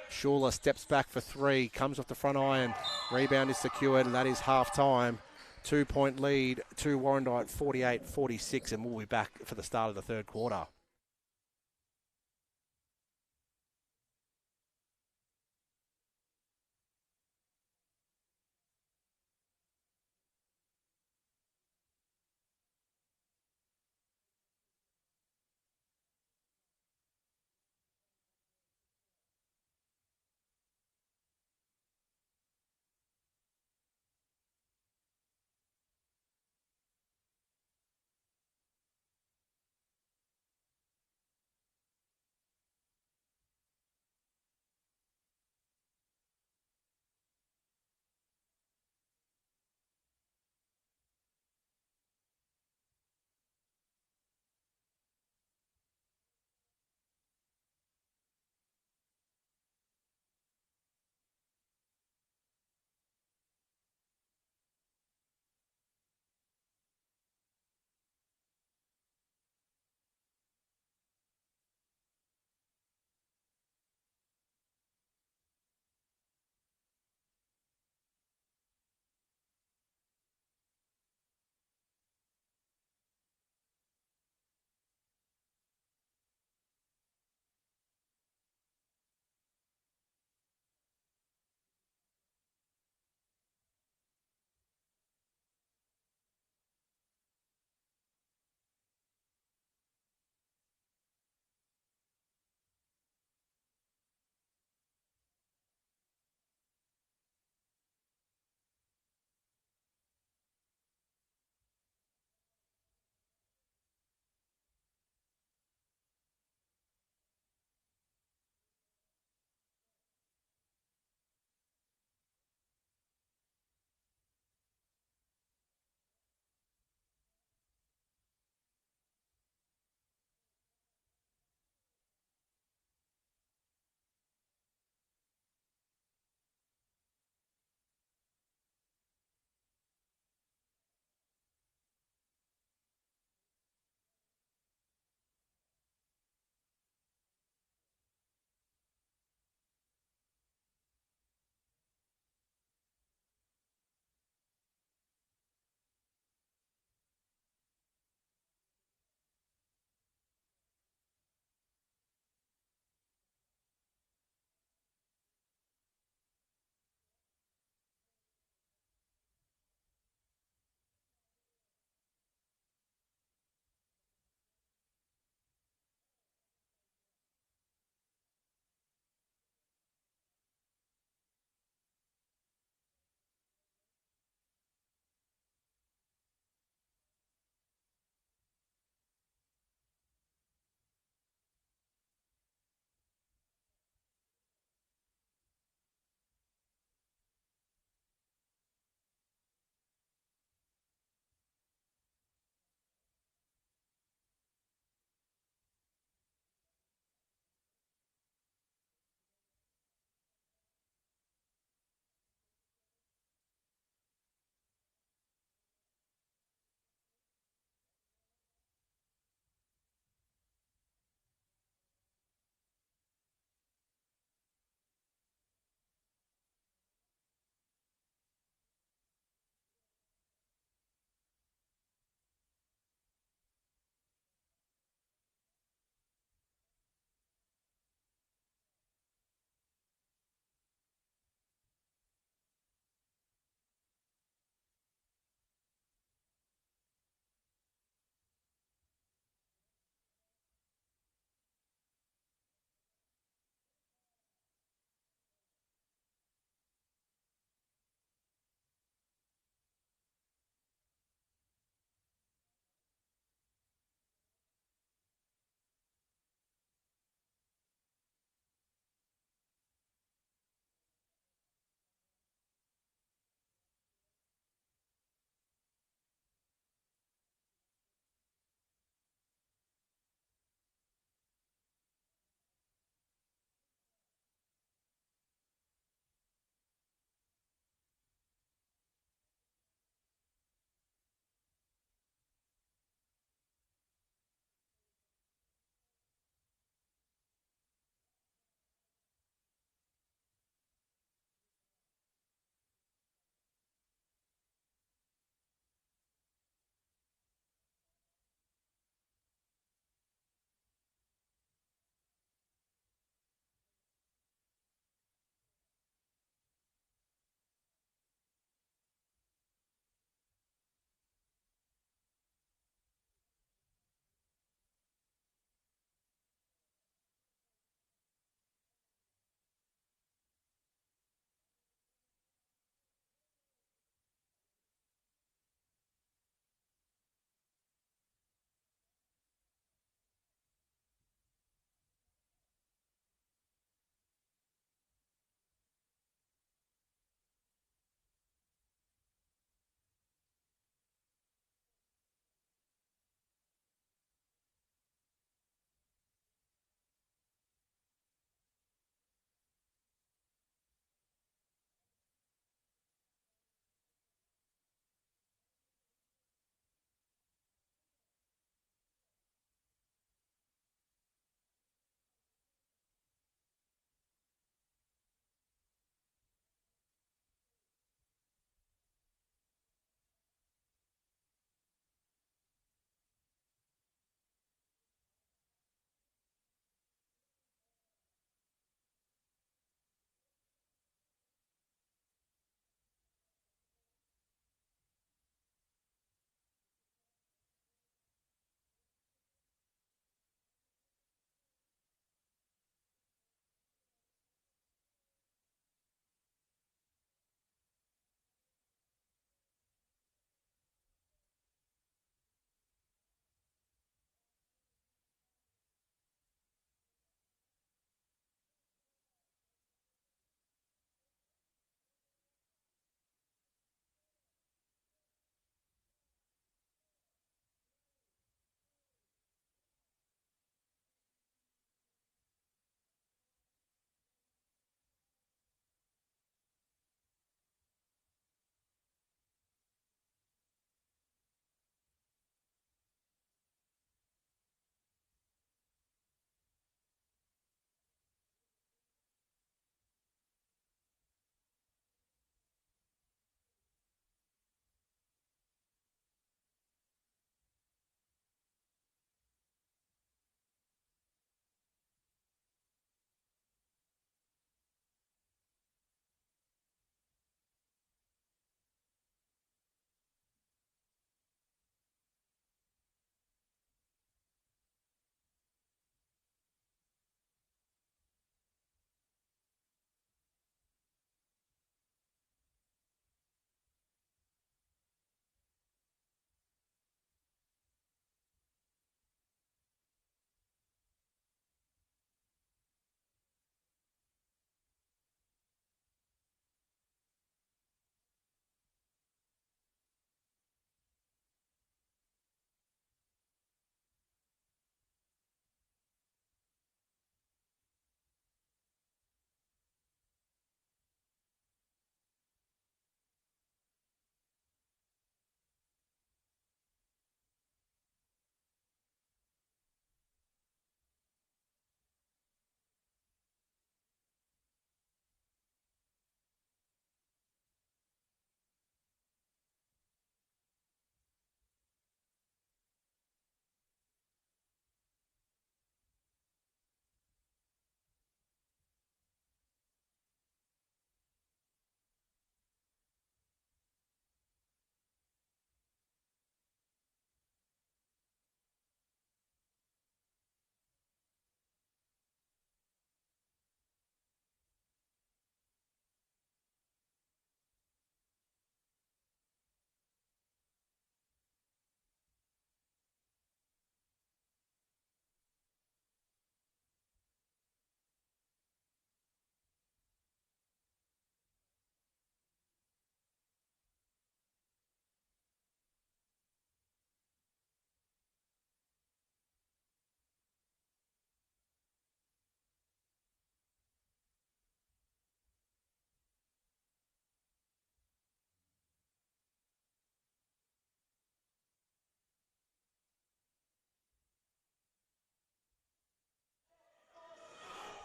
Schuler steps back for 3. Comes off the front iron. Rebound is secured, and that is half time. 2-point lead to Warrandyte, 48-46, and we'll be back for the start of the third quarter.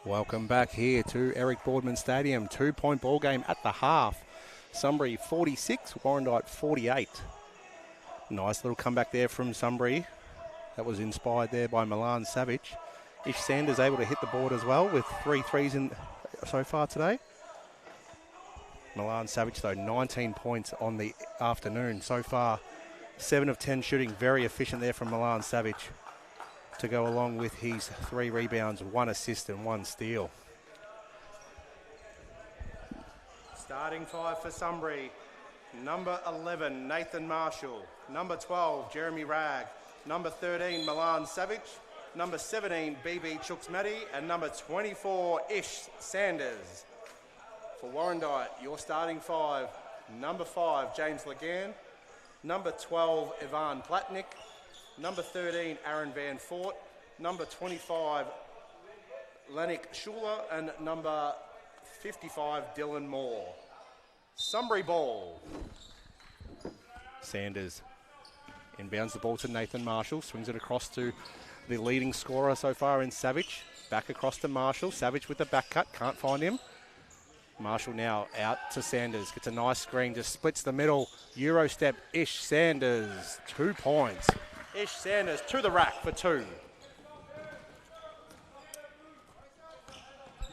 Welcome back here to Eric Boardman Stadium. 2-point ball game at the half. Sunbury 46, Warrandyte 48. Nice little comeback there from Sunbury. That was inspired there by Milan Savage. Ish Sanders able to hit the board as well with 3 threes in so far today. Milan Savage though 19 points on the afternoon so far. 7 of 10 shooting, very efficient there from Milan Savage to go along with his 3 rebounds, 1 assist and 1 steal. Starting 5 for Sunbury. Number 11, Nathan Marshall. Number 12, Jeremy Ragg. Number 13, Milan Savage. Number 17, BB Chooks-Matty. And number 24, Ish Sanders. For Warrandyte, your starting 5. Number 5, James Lagan. Number 12, Ivan Platnik. Number 13, Aaron Van Fort. Number 25, Lennox Schuler. And number 55, Dylan Moore. Sunbury ball. Sanders inbounds the ball to Nathan Marshall. Swings it across to the leading scorer so far in Savage. Back across to Marshall. Savage with the back cut. Can't find him. Marshall now out to Sanders. Gets a nice screen. Just splits the middle. Euro step. Ish Sanders. 2 points. Ish Sanders to the rack for 2.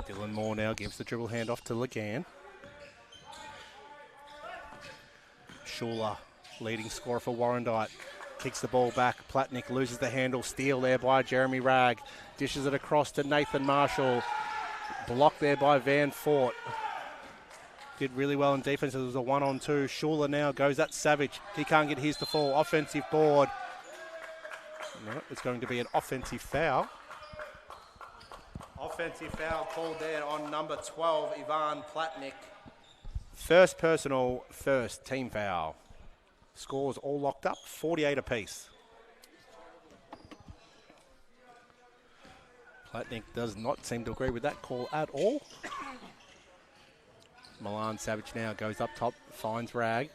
Dylan Moore now gives the dribble hand off to Lagan. Schuler, leading scorer for Warrandyte, kicks the ball back. Platnik loses the handle. Steal there by Jeremy Ragg. Dishes it across to Nathan Marshall. Blocked there by Van Fort. Did really well in defense. It was a 1-on-2. Schuler now goes at Savage. He can't get his to fall. Offensive board. No, it's going to be an offensive foul. Offensive foul called there on number 12, Ivan Platnik. First personal, first team foul. Scores all locked up, 48 apiece. Platnik does not seem to agree with that call at all. Milan Savage now goes up top, finds Ragg.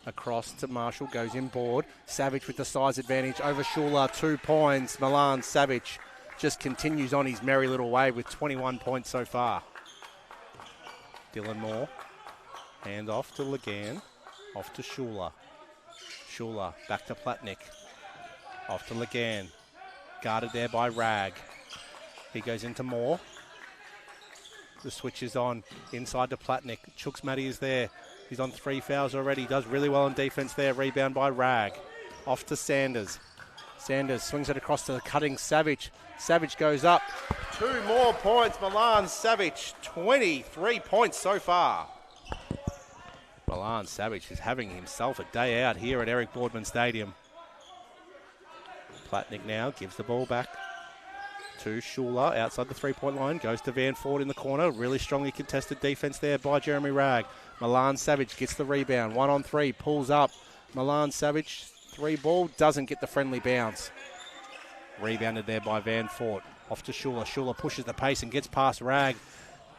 Across to Marshall, goes in board. Savage with the size advantage over Schuler, 2 points. Milan Savage just continues on his merry little way with 21 points so far. Dylan Moore. Hand off to Lagan. Off to Schuler. Schuler back to Platnik. Off to Lagan. Guarded there by Ragg. He goes into Moore. The switch is on inside to Platnik. Chooks-Matty is there. He's on 3 fouls already. Does really well in defense there. Rebound by Ragg. Off to Sanders. Sanders swings it across to the cutting Savage. Savage goes up. 2 more points. Milan Savage, 23 points so far. Milan Savage is having himself a day out here at Eric Boardman Stadium. Platnik now gives the ball back to Schuler outside the 3-point line. Goes to Van Fort in the corner. Really strongly contested defense there by Jeremy Ragg. Milan Savage gets the rebound. 1-on-3. Pulls up. Milan Savage, 3 ball. Doesn't get the friendly bounce. Rebounded there by Van Fort. Off to Schuler. Schuler pushes the pace and gets past Ragg.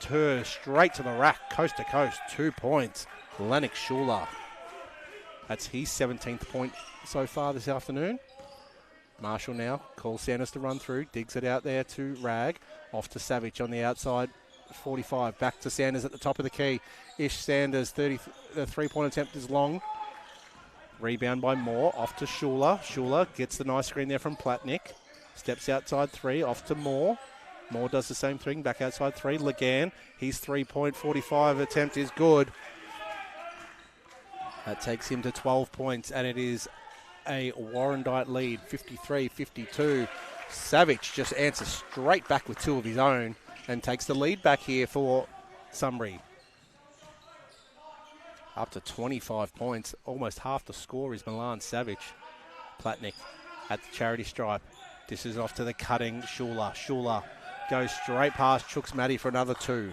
Straight to the rack. Coast to coast. 2 points. Lennox Schuler. That's his 17th point so far this afternoon. Marshall now calls Sanders to run through. Digs it out there to Ragg. Off to Savage on the outside. 45. Back to Sanders at the top of the key. Ish Sanders. The 3-point attempt is long. Rebound by Moore. Off to Schuler. Schuler gets the nice screen there from Platnik. Steps outside 3. Off to Moore. Moore does the same thing. Back outside 3. Lagan. His 3-point 45 attempt is good. That takes him to 12 points, and it is a Warrandyte lead, 53-52. Savage just answers straight back with 2 of his own and takes the lead back here for Sunbury. Up to 25 points. Almost half the score is Milan Savage. Platnik at the charity stripe. This is off to the cutting Schuler. Schuler goes straight past Chooks-Matty for another 2.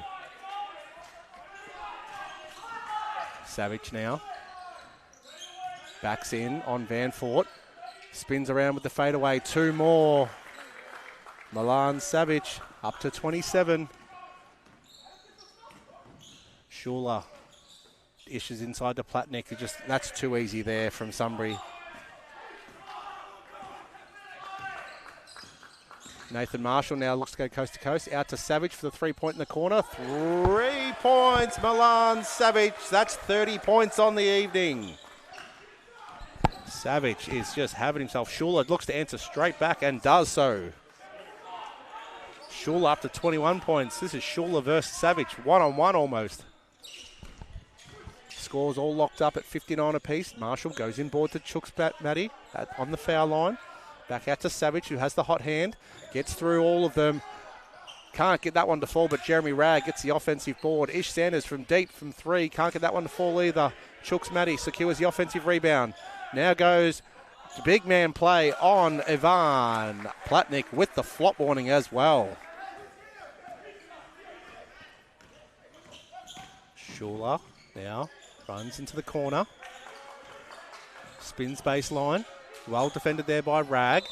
Savage now. Backs in on Van Fort. Spins around with the fadeaway. 2 more. Milan Savage up to 27. Schuler issues inside to Platnik. That's too easy there from Sunbury. Nathan Marshall now looks to go coast to coast. Out to Savage for the 3-point in the corner. 3 points, Milan Savage. That's 30 points on the evening. Savage is just having himself. Schuler looks to answer straight back and does so. Schuler up to 21 points. This is Schuler versus Savage. 1-on-1 almost. Scores all locked up at 59 apiece. Marshall goes inboard to Chooks Matty on the foul line. Back out to Savage, who has the hot hand. Gets through all of them. Can't get that one to fall, but Jeremy Ragg gets the offensive board. Ish Sanders from deep from 3. Can't get that one to fall either. Chooks Matty secures the offensive rebound. Now goes to big man play on Ivan Platnik with the flop warning as well. Schuler now runs into the corner. Spins baseline. Well defended there by Ragg.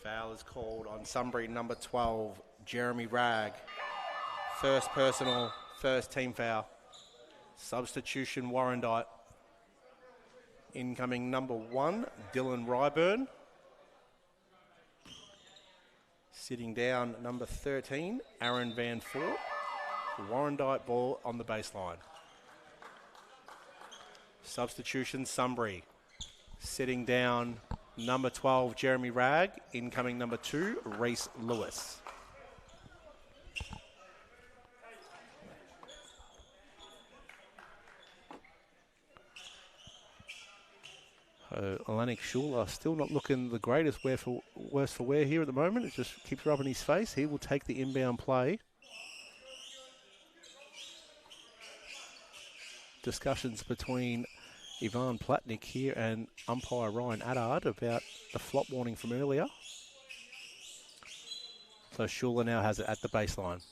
Foul is called on Sunbury number 12, Jeremy Ragg. First personal, first team foul. Substitution Warrandyte. Incoming number 1, Dylan Ryburn. Sitting down number 13, Aaron Van Fort. Warrandyte ball on the baseline. Substitution Sunbury. Sitting down number 12, Jeremy Ragg. Incoming number 2, Reese Lewis. Alanic Schuler still not looking the greatest worse for wear here at the moment. It just keeps rubbing his face. He will take the inbound play. Discussions between Ivan Platnik here and umpire Ryan Attard about the flop warning from earlier. So Schuler now has it at the baseline.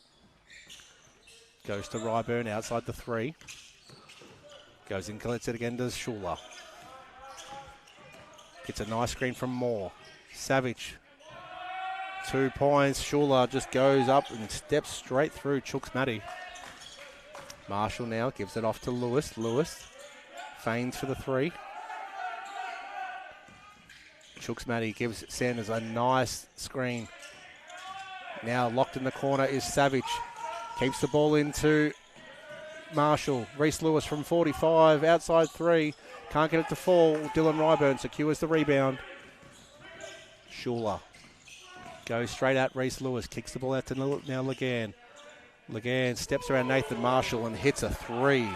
Goes to Ryburn outside the 3. Goes in, collects it again to Schuler. Gets a nice screen from Moore. Savage. 2 points. Schuler just goes up and steps straight through Chooks Matty. Marshall now gives it off to Lewis. Lewis feigns for the 3. Chooks Matty gives Sanders a nice screen. Now locked in the corner is Savage. Keeps the ball into Marshall. Reese Lewis from 45. Outside 3. Can't get it to fall. Dylan Ryburn secures the rebound. Schuler goes straight at Reese Lewis. Kicks the ball out to now Legan. Legan steps around Nathan Marshall and hits a 3.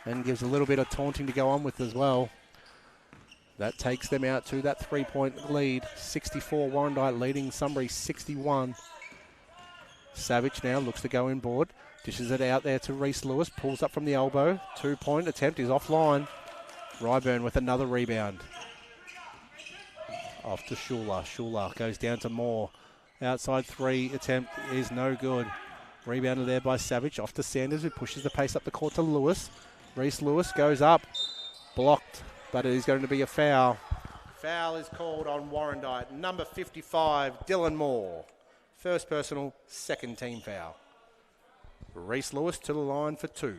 And gives a little bit of taunting to go on with as well. That takes them out to that 3-point lead. 64 Warrandyte leading Sunbury 61. Savage now looks to go inboard. Dishes it out there to Reese Lewis. Pulls up from the elbow. 2-point attempt is offline. Ryburn with another rebound. Off to Schuler. Schuler goes down to Moore. Outside 3 attempt is no good. Rebounded there by Savage. Off to Sanders, who pushes the pace up the court to Lewis. Reese Lewis goes up. Blocked, but it is going to be a foul. Foul is called on Warrandyte. Number 55, Dylan Moore. First personal, second team foul. Reese Lewis to the line for 2.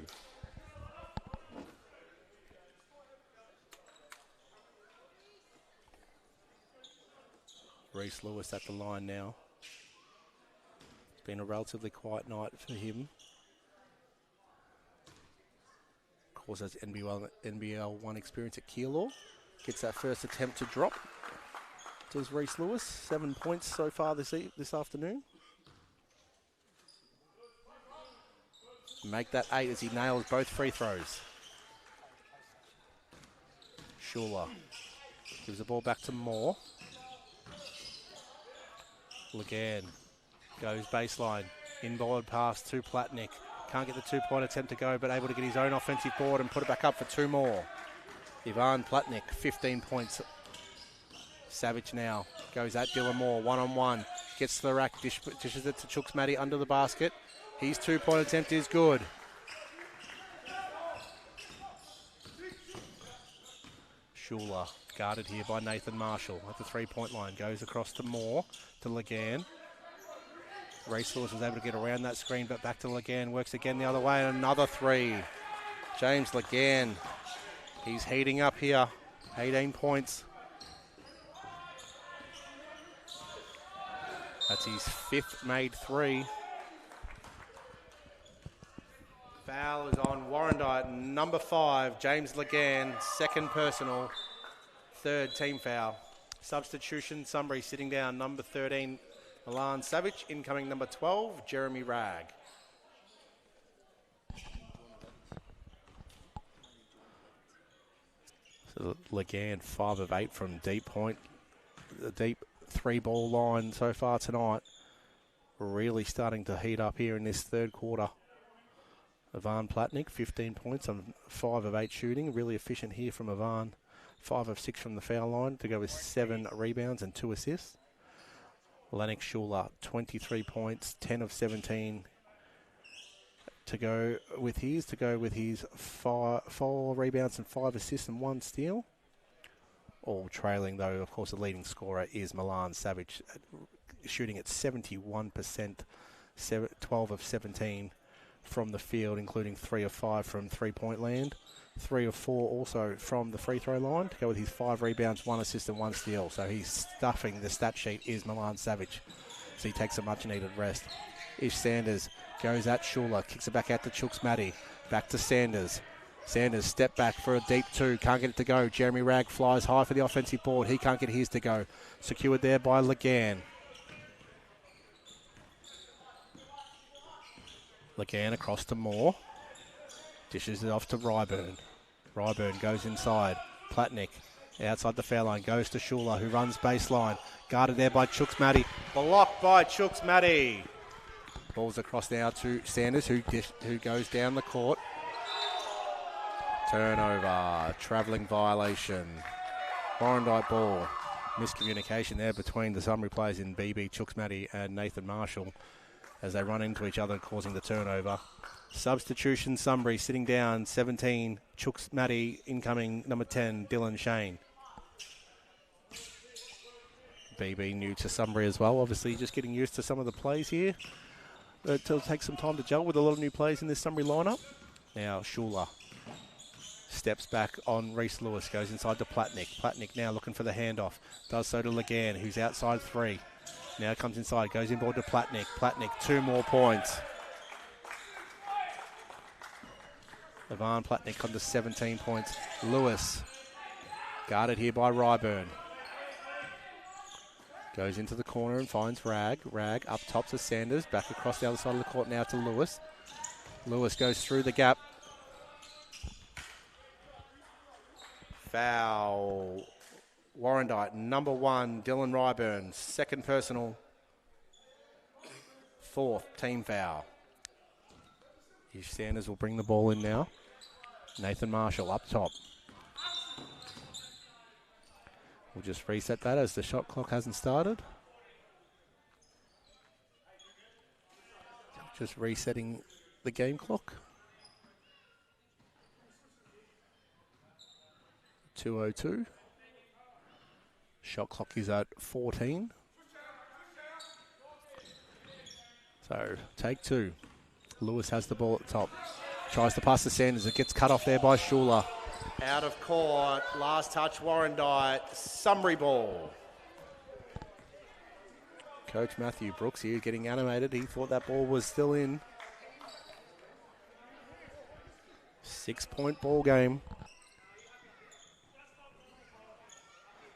Reese Lewis at the line now. It's been a relatively quiet night for him. Of course, has NBL 1 experience at Keilor. Gets that first attempt to drop. Does Reese Lewis. 7 points so far this afternoon. Make that 8 as he nails both free throws. Schuler gives the ball back to Moore. Legan goes baseline. Inboard pass to Platnik. Can't get the 2-point attempt to go, but able to get his own offensive board and put it back up for 2 more. Ivan Platnik, 15 points. Savage now goes at Dylan Moore, 1-on-1. Gets to the rack, dishes it to Chooks Matty under the basket. His 2-point attempt is good. Schuler guarded here by Nathan Marshall at the 3-point line. Goes across to Moore, to Legan. Reese Lewis was able to get around that screen, but back to Legan. Works again the other way, and another 3. James Legan He's heating up here. 18 points. That's his 5th made 3. Foul is on Warrandyte, number 5, James Legan, 2nd personal, 3rd team foul. Substitution, Sunbury sitting down, number 13, Milan Savage, incoming number 12, Jeremy Ragg. So Legan, 5 of 8 from deep point, the deep 3-ball line so far tonight. Really starting to heat up here in this 3rd quarter. Ivan Platnik, 15 points on 5 of 8 shooting. Really efficient here from Ivan. 5 of 6 from the foul line to go with 7 rebounds and 2 assists. Lennox Schuler, 23 points, 10 of 17 to go with his 4 rebounds and 5 assists and 1 steal. All trailing, though, of course, the leading scorer is Milan Savage, shooting at 71%, 12 of 17 from the field, including 3 of 5 from three-point land, 3 of 4 also from the free throw line to go with his 5 rebounds, 1 assist and 1 steal. So he's stuffing the stat sheet is Milan Savage. So he takes a much-needed rest. Ish Sanders goes at Schuler, kicks it back out to Chooks Matty, back to Sanders. Sanders step back for a deep 2, can't get it to go. Jeremy Ragg flies high for the offensive board. He can't get his to go. Secured there by Legan. Legan across to Moore. Dishes it off to Ryburn. Ryburn goes inside. Platnik outside the foul line. Goes to Schuler, who runs baseline. Guarded there by Chooks Matty. Blocked by Chooks Matty. Ball's across now to Sanders, who goes down the court. Turnover. Travelling violation. Warrandyte ball. Miscommunication there between the Sunbury players in BB, Chooks Matty and Nathan Marshall, as they run into each other, causing the turnover. Substitution, Sunbury sitting down, 17, Chooks Matty, incoming number 10, Dylan Shane. BB new to Sunbury as well, obviously just getting used to some of the plays here. It'll take some time to gel with a lot of new plays in this Sunbury lineup. Now Schuler steps back on Reese Lewis, goes inside to Platnik. Platnik now looking for the handoff, does so to Legan, who's outside 3. Now comes inside, goes inboard to Platnik. Platnik, 2 more points. Ivan Platnik on to 17 points. Lewis, guarded here by Ryburn. Goes into the corner and finds Ragg. Ragg up top to Sanders, back across the other side of the court now to Lewis. Lewis goes through the gap. Foul. Warrandyte, number 1, Dylan Ryburn, 2nd personal, 4th team foul. Ish Sanders will bring the ball in now. Nathan Marshall up top. We'll just reset that as the shot clock hasn't started. Just resetting the game clock. 2:02. Shot clock is at 14. So, take 2. Lewis has the ball at the top. Tries to pass to Sanders. It gets cut off there by Schuler. Out of court. Last touch, Warrandyte. Sunbury ball. Coach Matthew Brooks here getting animated. He thought that ball was still in. 6-point ball game.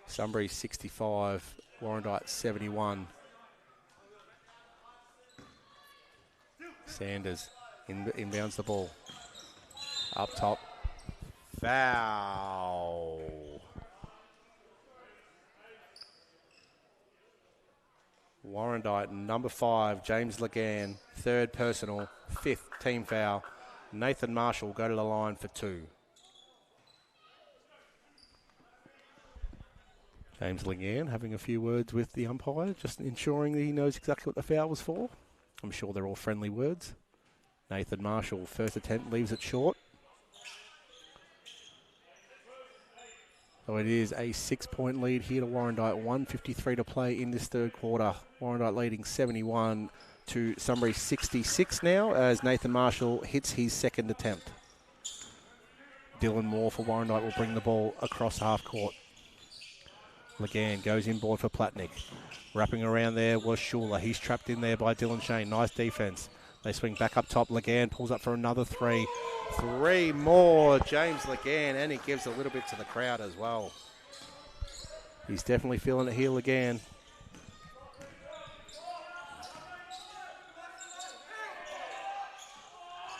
Sunbury 65, Warrandyte 71. Sanders inbounds the ball. Up top. Foul. Warrandyte, number 5, James Legan, 3rd personal, 5th team foul. Nathan Marshall go to the line for 2. James Legan having a few words with the umpire, just ensuring that he knows exactly what the foul was for. I'm sure they're all friendly words. Nathan Marshall, first attempt, leaves it short. So it is a 6-point lead here to Warrandyte. 1:53 to play in this 3rd quarter. Warrandyte leading 71 to Sunbury 66 now as Nathan Marshall hits his 2nd attempt. Dylan Moore for Warrandyte will bring the ball across half court. Legan goes inboard for Platnick. Wrapping around there was Schuler. He's trapped in there by Dylan Shane. Nice defense. They swing back up top. Legan pulls up for another three. Three more. James Legan, and he gives a little bit to the crowd as well. He's definitely feeling it here, Legan.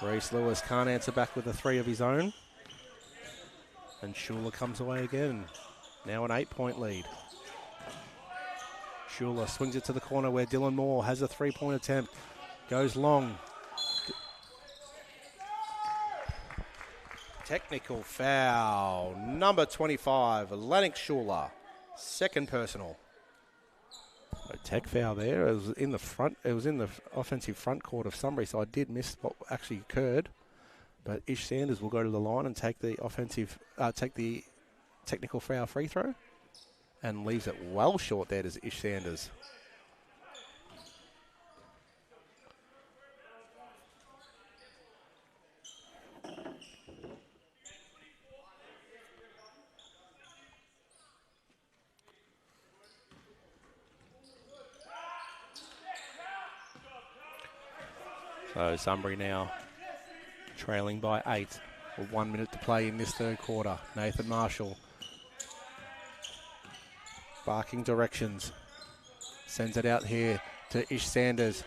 Reese Lewis can't answer back with a three of his own. And Schuler comes away again. Now an 8-point lead. Schuler swings it to the corner where Dylan Moore has a three-point attempt. Goes long. Technical foul. Number 25, Lennox Schuler. Second personal. A tech foul there. It was in the front. It was in the offensive front court of Sunbury, so I did miss what actually occurred. But Ish Sanders will go to the line and take the technical foul free throw, and leaves it well short there to Ish Sanders. So Sunbury now trailing by 8 with 1 minute to play in this third quarter. Nathan Marshall barking directions. Sends it out here to Ish Sanders.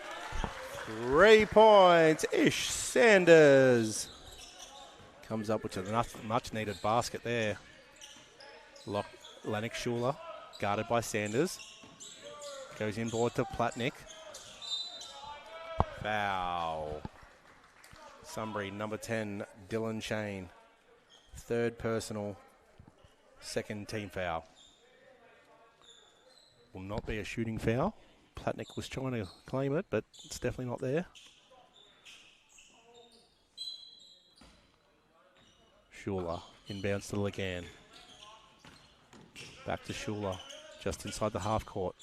3 points. Ish Sanders comes up with a much needed basket there. Lennox Schuler guarded by Sanders. Goes inboard to Platnick. Foul. Sunbury, number 10, Dylan Shane. Third personal, second team foul. Will not be a shooting foul. Platnick was trying to claim it, but it's definitely not there. Schuler inbounds to Legan. Back to Schuler, just inside the half court.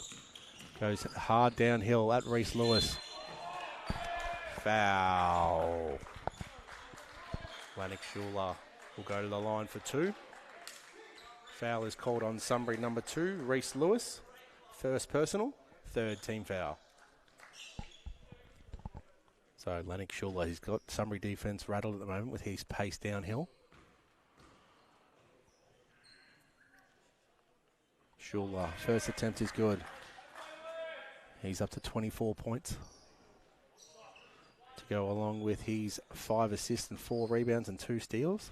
Goes hard downhill at Reese Lewis. Foul. Lennox Schuler will go to the line for 2. Foul is called on Sunbury number 2, Reese Lewis. First personal, third team foul. So Lennox Schuler, he's got Sunbury defense rattled at the moment with his pace downhill. Schuler, first attempt is good. He's up to 24 points. To go along with his 5 assists and 4 rebounds and 2 steals.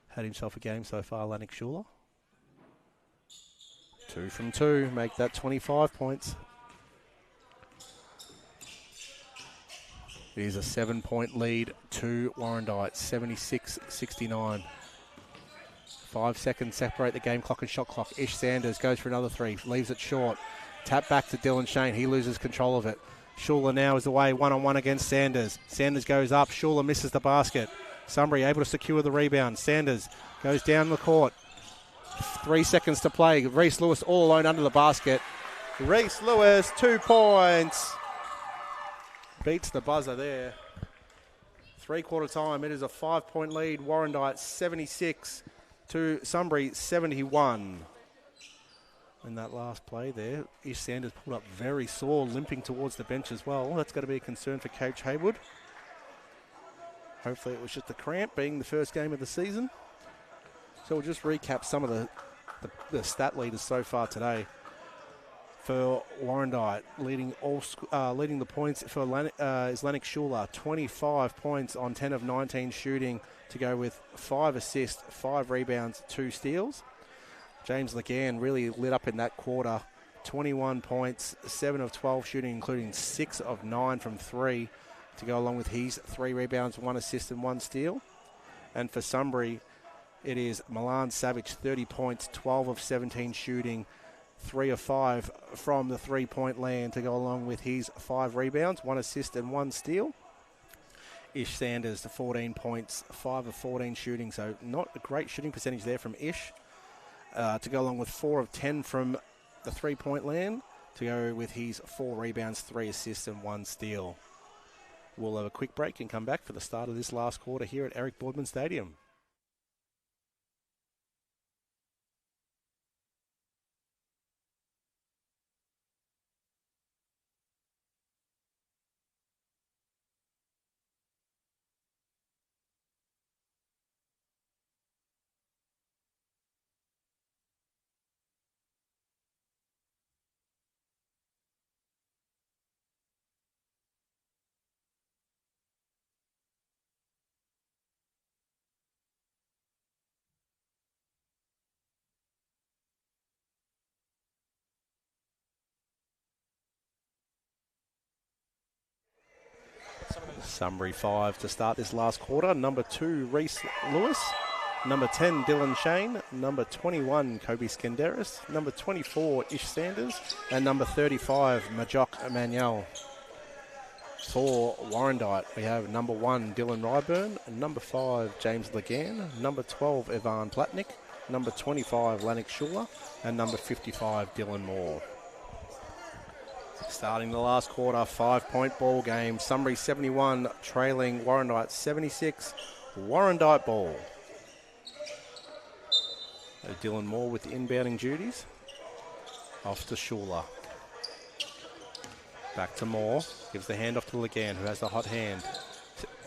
Had himself a game so far, Lennox Schuler. 2 from 2, make that 25 points. It is a 7-point lead to Warrandyte, 76-69. 5 seconds separate the game clock and shot clock. Ish Sanders goes for another 3, leaves it short. Tap back to Dylan Shane, he loses control of it. Schuler now is away, one-on-one against Sanders. Sanders goes up, Schuler misses the basket. Sunbury able to secure the rebound. Sanders goes down the court. 3 seconds to play. Reese Lewis all alone under the basket. Reese Lewis, 2 points. Beats the buzzer there. 3-quarter time, it is a 5-point lead. Warrandyte 76 to Sunbury 71. In that last play there, Ish Sanders pulled up very sore, limping towards the bench as well. That's going to be a concern for Coach Haywood. Hopefully it was just a cramp, being the first game of the season. So we'll just recap some of the stat leaders so far today. For Warrandyte, leading the points for is Lennox Schuler, 25 points on 10 of 19 shooting, to go with 5 assists, 5 rebounds, 2 steals. James Legan really lit up in that quarter. 21 points, 7 of 12 shooting, including 6 of 9 from 3, to go along with his 3 rebounds, 1 assist and 1 steal. And for Sunbury, it is Milan Savage, 30 points, 12 of 17 shooting, 3 of 5 from the 3-point land, to go along with his 5 rebounds, 1 assist and 1 steal. Ish Sanders, 14 points, 5 of 14 shooting, so not a great shooting percentage there from Ish. To go along with 4 of 10 from the 3-point land, to go with his 4 rebounds, 3 assists and 1 steal. We'll have a quick break and come back for the start of this last quarter here at Eric Boardman Stadium. Sunbury 5 to start this last quarter. Number 2, Reese Lewis. Number 10, Dylan Shane. Number 21, Kobe Skenderis. Number 24, Ish Sanders. And number 35, Majok Manuel. For Warrandyte, we have number 1, Dylan Ryburn. Number 5, James Legan. Number 12, Evan Platnick. Number 25, Lennox Schuler. And number 55, Dylan Moore. Starting the last quarter, 5-point ball game. Sunbury 71, trailing Warrandyte 76. Warrandyte ball. Dylan Moore with the inbounding duties. Off to Schuler. Back to Moore. Gives the hand off to Legan, who has the hot hand.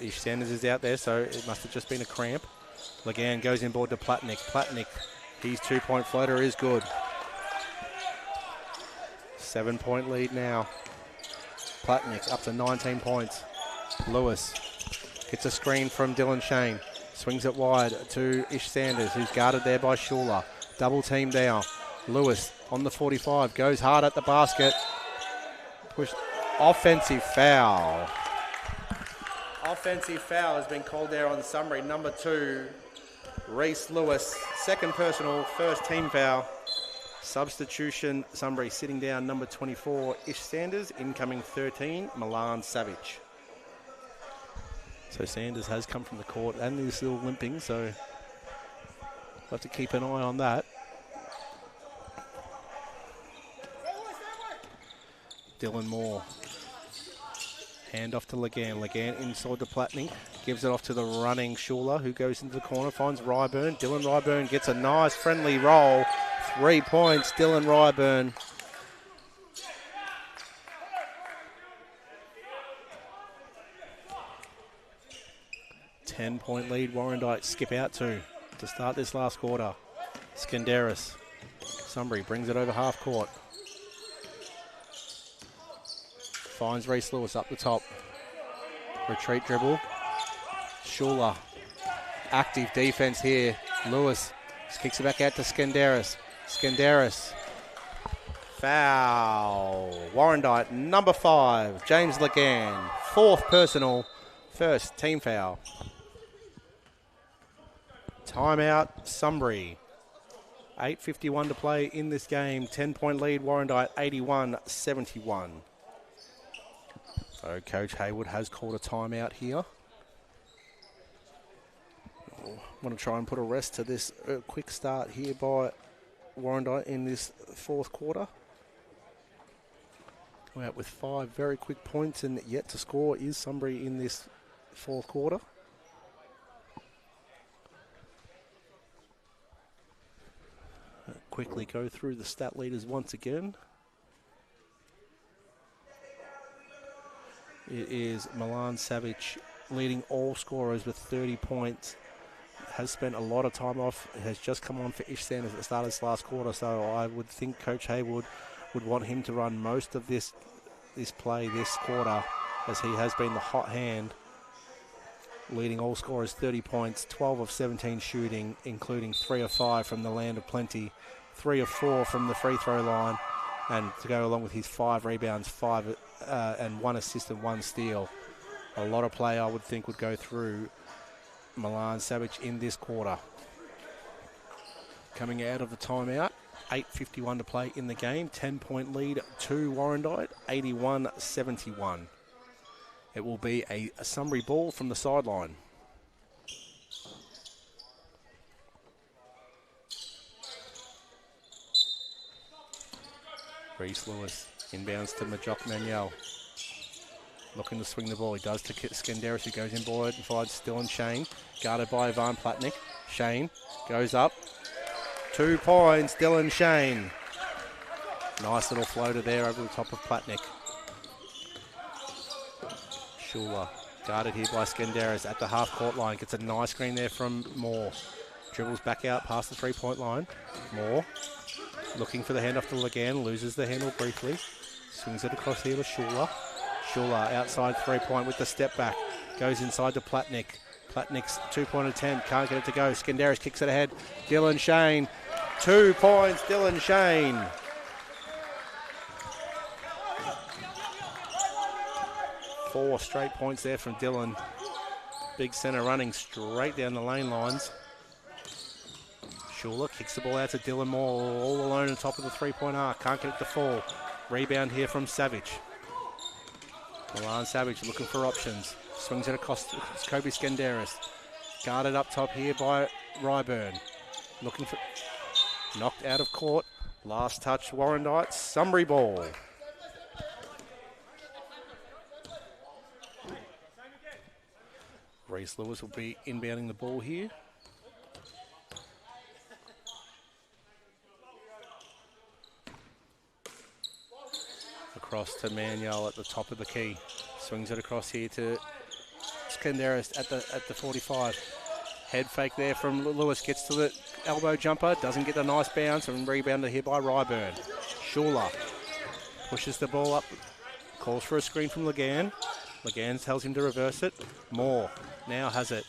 Ish Sanders is out there, so it must have just been a cramp. Legan goes inboard to Platnick. Platnick, his 2-point floater is good. 7-point lead now. Platnick up to 19 points. Lewis gets a screen from Dylan Shane. Swings it wide to Ish Sanders, who's guarded there by Schuler. Double team down. Lewis on the 45, goes hard at the basket. Push. Offensive foul. Offensive foul has been called there on Sunbury. Number 2, Reese Lewis. Second personal, first team foul. Substitution, Sunbury sitting down number 24, Ish Sanders. Incoming 13, Milan Savage. So Sanders has come from the court and he's still limping, so we'll have to keep an eye on that. Dylan Moore. Hand off to Legan. Legan inside to Platnick. Gives it off to the running Schuler, who goes into the corner, finds Ryburn. Dylan Ryburn gets a nice friendly roll. 3 points, Dylan Ryburn. Ten-point lead, Warrandyte skip out to start this last quarter. Skenderis. Sunbury brings it over half court. Finds Reese Lewis up the top. Retreat dribble. Schuler. Active defense here. Lewis kicks it back out to Skenderis. Skenderis. Foul. Warrandyte, number 5, James Legan. 4th personal, first team foul. Timeout, Sunbury. 8:51 to play in this game. 10-point lead, Warrandyte 81-71. So Coach Haywood has called a timeout here. I want to try and put a rest to this quick start here by Warrandyte in this 4th quarter. We're out with 5 very quick points, and yet to score is Sunbury in this 4th quarter. Quickly go through the stat leaders once again. It is Milan Savage leading all scorers with 30 points. Has spent a lot of time off. Has just come on for Ish Sanders at the start of this last quarter, so I would think Coach Haywood would want him to run most of this play this quarter, as he has been the hot hand. Leading all scorers 30 points, 12 of 17 shooting, including 3 of 5 from the land of plenty, 3 of 4 from the free throw line, and to go along with his 5 rebounds, 5 and 1 assist and 1 steal. A lot of play I would think would go through Milan Savage in this quarter. Coming out of the timeout, 8:51 to play in the game, 10-point lead to Warrandyte, 81-71. It will be a Sunbury ball from the sideline. Reese Lewis inbounds to Majok Manuel. Looking to swing the ball. He does to Skenderis, who goes inboard and finds Dylan Shane. Guarded by Evan Platnick. Shane goes up. 2 points, Dylan Shane. Nice little floater there over the top of Platnick. Schuler guarded here by Skenderis at the half-court line. Gets a nice screen there from Moore. Dribbles back out past the 3-point line. Moore looking for the handoff to Legan. Loses the handle briefly. Swings it across here to Schuler. Schuler outside 3-point with the step back. Goes inside to Platnick. Platnick's 2-point attempt. Can't get it to go. Skenderis kicks it ahead. Dylan Shane. 2 points, Dylan Shane. 4 straight points there from Dylan. Big centre running straight down the lane lines. Schuler kicks the ball out to Dylan Moore, all alone on top of the three-point arc. Can't get it to fall. Rebound here from Savage. Milan Savage looking for options. Swings it across to Kobe Skenderis. Guarded up top here by Ryburn. Looking for... Knocked out of court. Last touch, Warrandyte. Sunbury ball. Reese Lewis will be inbounding the ball here. Across to Manuel at the top of the key. Swings it across here to Skenderis at the 45. Head fake there from Lewis. Gets to the elbow jumper. Doesn't get a nice bounce. And rebounded here by Ryburn. Schuler pushes the ball up. Calls for a screen from Legan. Legan tells him to reverse it. Moore now has it.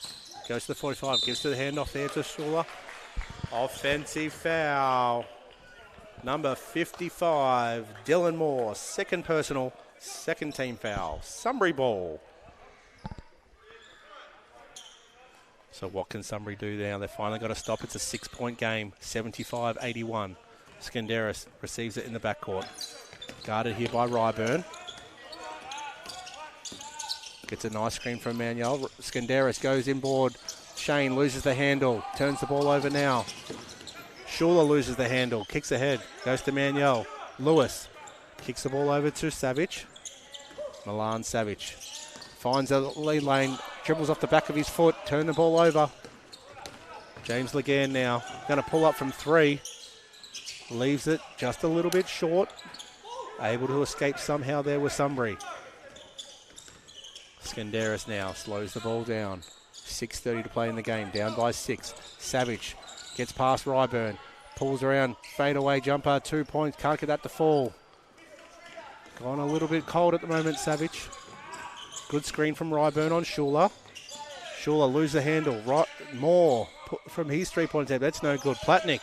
Goes to the 45. Gives to the handoff there to Schuler. Offensive foul. Number 55, Dylan Moore. Second personal, second team foul. Sunbury ball. So what can Sunbury do now? They've finally got to stop. It's a 6-point game, 75-81. Skenderis receives it in the backcourt. Guarded here by Ryburn. Gets a nice screen from Manuel. Skenderis goes inboard. Shane loses the handle. Turns the ball over now. Schuler loses the handle. Kicks ahead. Goes to Manuel. Lewis kicks the ball over to Savage. Milan Savage finds a lead lane. Dribbles off the back of his foot. Turn the ball over. James Legan now. Going to pull up from 3. Leaves it just a little bit short. Able to escape somehow there with Sunbury. Skenderis now slows the ball down. 6:30 to play in the game. Down by 6. Savage gets past Ryburn. Pulls around. Fadeaway jumper. 2 points. Can't get that to fall. Gone a little bit cold at the moment, Savage. Good screen from Ryburn on Schuler. Schuler loses the handle. Moore from his 3-point attempt. That's no good. Platnick.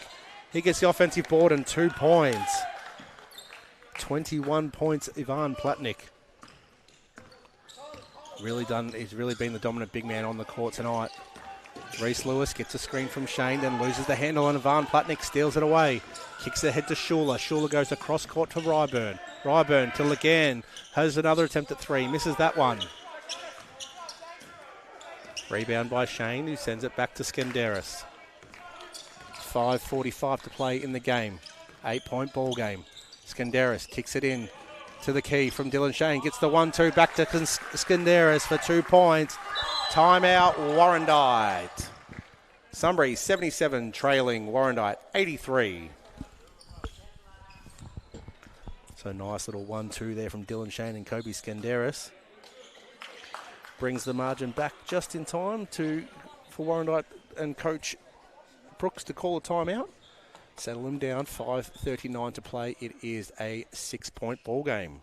He gets the offensive board and 2 points. 21 points, Ivan Platnick. He's really been the dominant big man on the court tonight. Reese Lewis gets a screen from Shane, then loses the handle on Ivan Platnick, steals it away. Kicks ahead to Schuler. Schuler goes across court to Ryburn. Ryburn to Legan. Has another attempt at 3. Misses that one. Rebound by Shane, who sends it back to Skenderis. 5:45 to play in the game. 8-point ball game. Skenderis kicks it in to the key from Dylan Shane. Gets the 1-2 back to Skenderis for 2 points. Timeout, Warrandyte. Sunbury 77 trailing Warrandyte 83. So nice little 1-2 there from Dylan Shane and Kobe Skenderis. Brings the margin back just in time for Warrandyte and Coach Brooks to call a timeout. Settle him down, 5:39 to play. It is a 6-point ball game.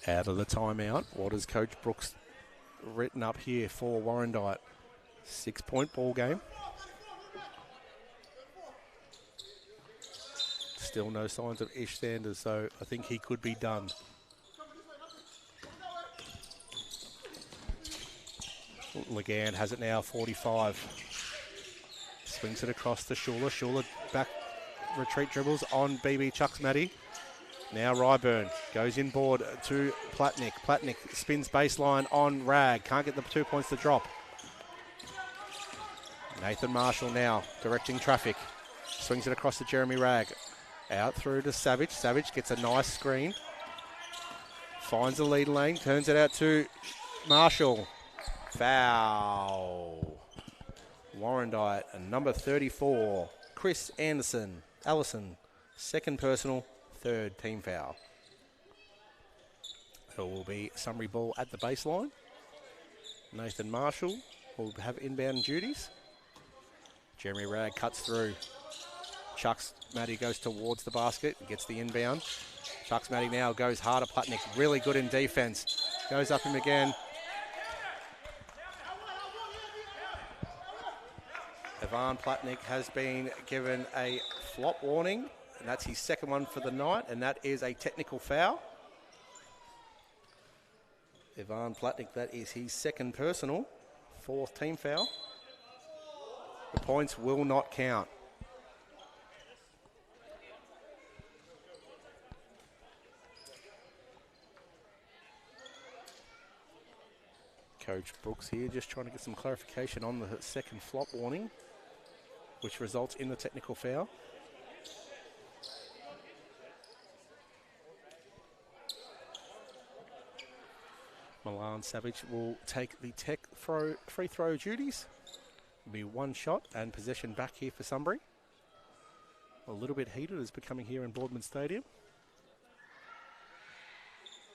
Out of the timeout, what has Coach Brooks written up here for Warrandyte? 6-point ball game. Still no signs of Ish Sanders, so I think he could be done. Legan has it now, 45. Swings it across to Schuler. Schuler back, retreat dribbles on BB Chucks Matty. Now Ryburn goes inboard to Platnick. Platnick spins baseline on Rag. Can't get the 2 points to drop. Nathan Marshall now directing traffic. Swings it across to Jeremy Ragg. Out through to Savage. Savage gets a nice screen. Finds the lead lane. Turns it out to Marshall. Foul. Warrandyte and number 34, Chris Allison. Second personal, third team foul. It will be Sunbury ball at the baseline. Nathan Marshall will have inbound duties. Jeremy Ragg cuts through. Chucks Matty goes towards the basket, gets the inbound. Chucks Matty now goes harder. Plutnik really good in defense. Goes up him again. Ivan Plutnik has been given a flop warning, and that's his second one for the night, and that is a technical foul. Ivan Plutnik, that is his second personal, fourth team foul. The points will not count. Coach Brooks here just trying to get some clarification on the second flop warning, which results in the technical foul. Milan Savage will take the free throw duties. It'll be one shot and possession back here for Sunbury. A little bit heated as becoming here in Boardman Stadium.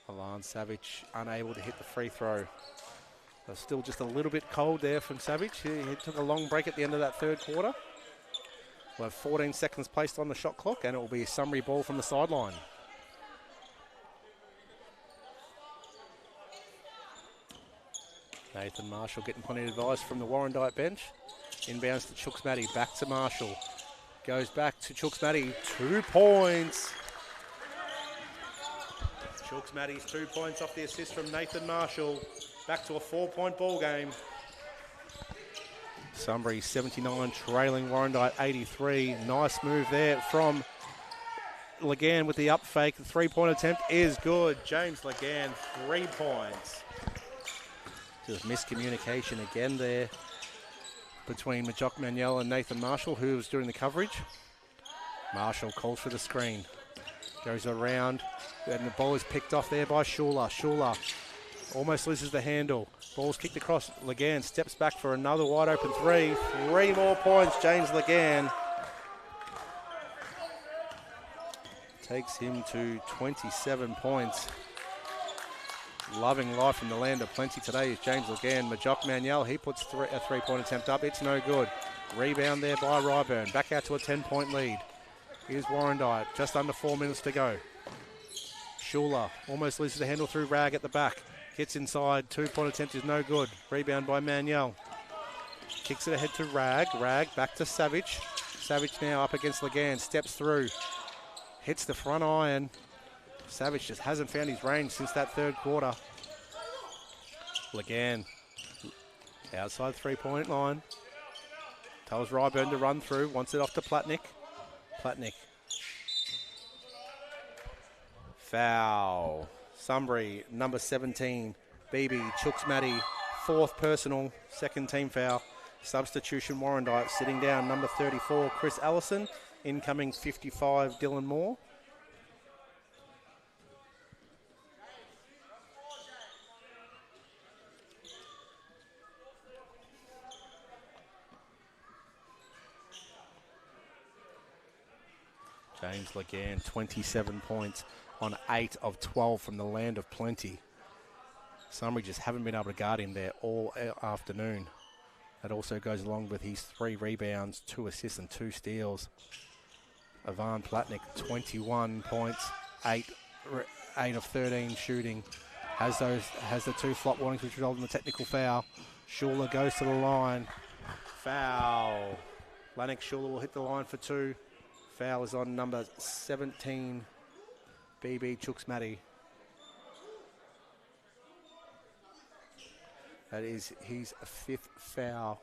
Milan Savage unable to hit the free throw. Still just a little bit cold there from Savage. He took a long break at the end of that third quarter. We'll have 14 seconds placed on the shot clock, and it will be a Sunbury ball from the sideline. Nathan Marshall getting plenty of advice from the Warrandyte bench. Inbounds to Chooks Matty, back to Marshall. Goes back to Chooks Matty, 2 points. Chooks Matty's 2 points off the assist from Nathan Marshall. Back to a 4-point ball game. Sunbury 79 trailing Warrandyte 83. Nice move there from Legan with the up fake. The 3-point attempt is good. James Legan, 3 points. Just miscommunication again there between Majok Manuel and Nathan Marshall, who was doing the coverage. Marshall calls for the screen. Goes around, and the ball is picked off there by Schuler. Schuler almost loses the handle. Ball's kicked across. Legan steps back for another wide open 3. 3 more points. James Legan takes him to 27 points. Loving life in the land of plenty today is James Legan. Majok Manuel, he puts a 3-point attempt up. It's no good. Rebound there by Ryburn. Back out to a 10-point lead. Here's Warrandyte. Just under 4 minutes to go. Schuler almost loses the handle through Ragg at the back. Gets inside. 2-point attempt is no good. Rebound by Manuel. Kicks it ahead to Ragg. Ragg back to Savage. Savage now up against Legan. Steps through. Hits the front iron. Savage just hasn't found his range since that third quarter. Legan outside 3-point line. Tells Ryburn to run through. Wants it off to Plutnik. Plutnik. Foul. Sunbury, number 17. BB Chooks Matty. 4th personal. 2nd team foul. Substitution Warrandyte. Sitting down number 34, Chris Allison. Incoming 55, Dylan Moore. James Legan, 27 points on 8 of 12 from the land of plenty. Sunbury just haven't been able to guard him there all afternoon. That also goes along with his 3 rebounds, 2 assists and 2 steals. Ivan Plutnik, 21 points, 8 of 13 shooting. Has the 2 flop warnings which result in the technical foul. Schuler goes to the line. Foul. Lennox Schuler will hit the line for 2. Foul is on number 17, BB Chooks Matty. That is his 5th foul.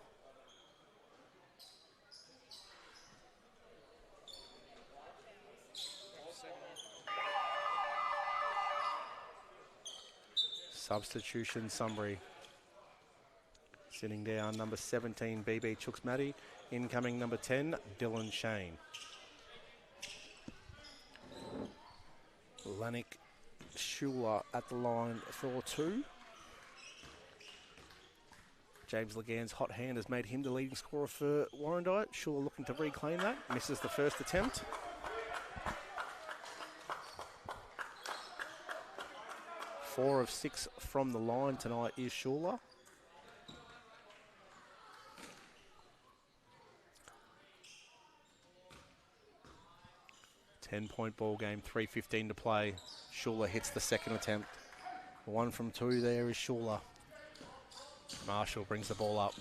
Substitution Sunbury. Sitting down, number 17, BB Chooks-Matty. Incoming, number 10, Dylan Shane. Lanik Schuler at the line for 2. James Legan's hot hand has made him the leading scorer for Warrandyte. Schuler looking to reclaim that. Misses the first attempt. Four of 6 from the line tonight is Schuler. Ten-point ball game, 3:15 to play. Schuler hits the second attempt. 1 from 2 there is Schuler. Marshall brings the ball up.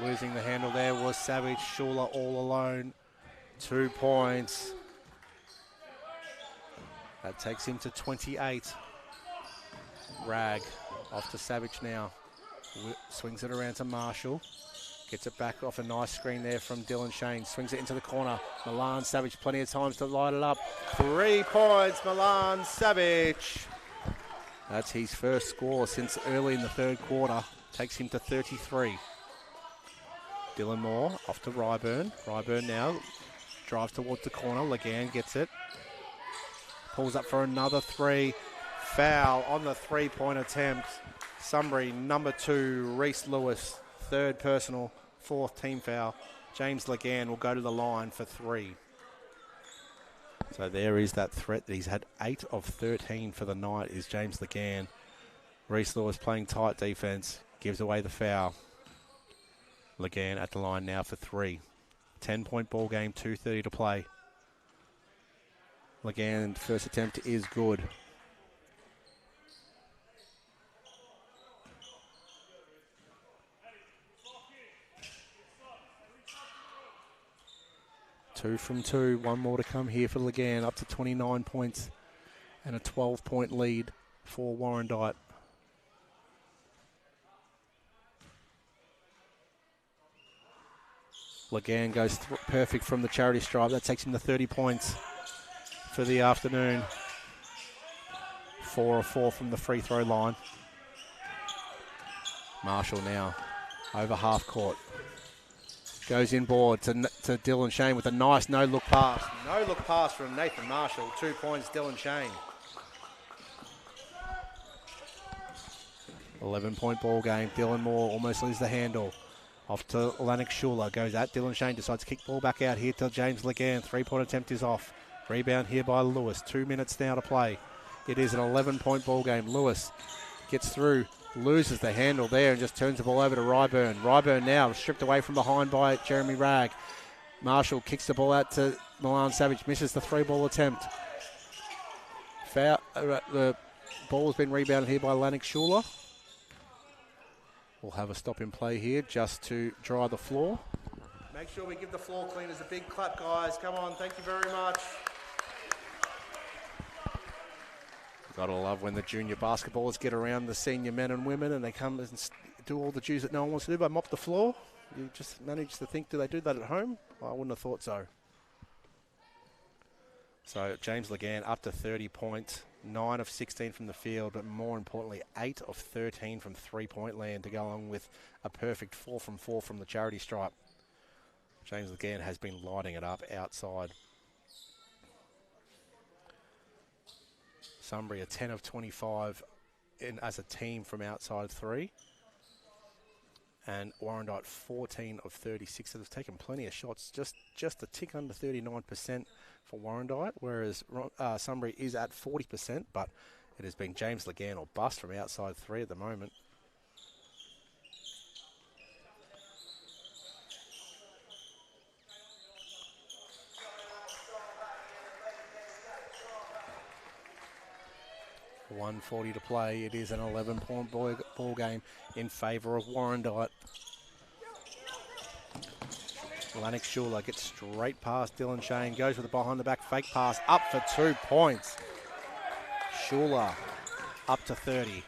Losing the handle there was Savage. Schuler all alone. 2 points. That takes him to 28. Rag off to Savage now. Swings it around to Marshall. Gets it back off a nice screen there from Dylan Shane. Swings it into the corner. Milan Savage, plenty of times to light it up. 3 points, Milan Savage. That's his first score since early in the third quarter. Takes him to 33. Dylan Moore off to Ryburn. Ryburn now drives towards the corner. Legan gets it. Pulls up for another 3. Foul on the 3-point attempt. Sunbury, number 2, Reese Lewis. 3rd personal, 4th team foul. James Legan will go to the line for 3. So there is that threat that he's had 8 of 13 for the night is James Legan. Reese Lewis playing tight defense, gives away the foul. Legan at the line now for 3. 10-point ball game, 2:30 to play. Legan, first attempt is good. Two from 2, 1 more to come here for Legan, up to 29 points and a 12-point lead for Warrandyte. Legan goes perfect from the charity stripe. That takes him to 30 points for the afternoon. 4 of 4 from the free throw line. Marshall now over half court. Goes inboard to Dylan Shane with a nice no-look pass. No-look pass from Nathan Marshall. 2 points, Dylan Shane. 11-point ball game. Dylan Moore almost loses the handle. Off to Lanik Schuler. Goes at Dylan Shane. Decides to kick ball back out here to James Legan. 3-point attempt is off. Rebound here by Lewis. 2 minutes now to play. It is an 11-point ball game. Lewis gets through. Loses the handle there and just turns the ball over to Ryburn. Ryburn now stripped away from behind by Jeremy Ragg. Marshall kicks the ball out to Milan Savage. Misses the 3-ball attempt. Foul, the ball has been rebounded here by Lanik Schuler. We'll have a stop in play here just to dry the floor. Make sure we give the floor cleaners a big clap, guys. Come on, thank you very much. Gotta love when the junior basketballers get around the senior men and women and they come and do all the dues that no one wants to do by mop the floor. You just manage to think, do they do that at home? Well, I wouldn't have thought so. So James Legan up to 30 points, 9 of 16 from the field, but more importantly, 8 of 13 from 3-point land to go along with a perfect 4 from 4 from the charity stripe. James Legan has been lighting it up outside. Sunbury are 10 of 25 as a team from outside 3. And Warrandyte 14 of 36. So they've taken plenty of shots, just a tick under 39% for Warrandyte, whereas Sunbury is at 40%, but it has been James Legan or bust from outside 3 at the moment. .140 to play. It is an 11-point ball game in favour of Warrandyte. Lanik Schuler gets straight past Dylan Shane. Goes with a behind-the-back fake pass. Up for 2 points. Schuler up to 30.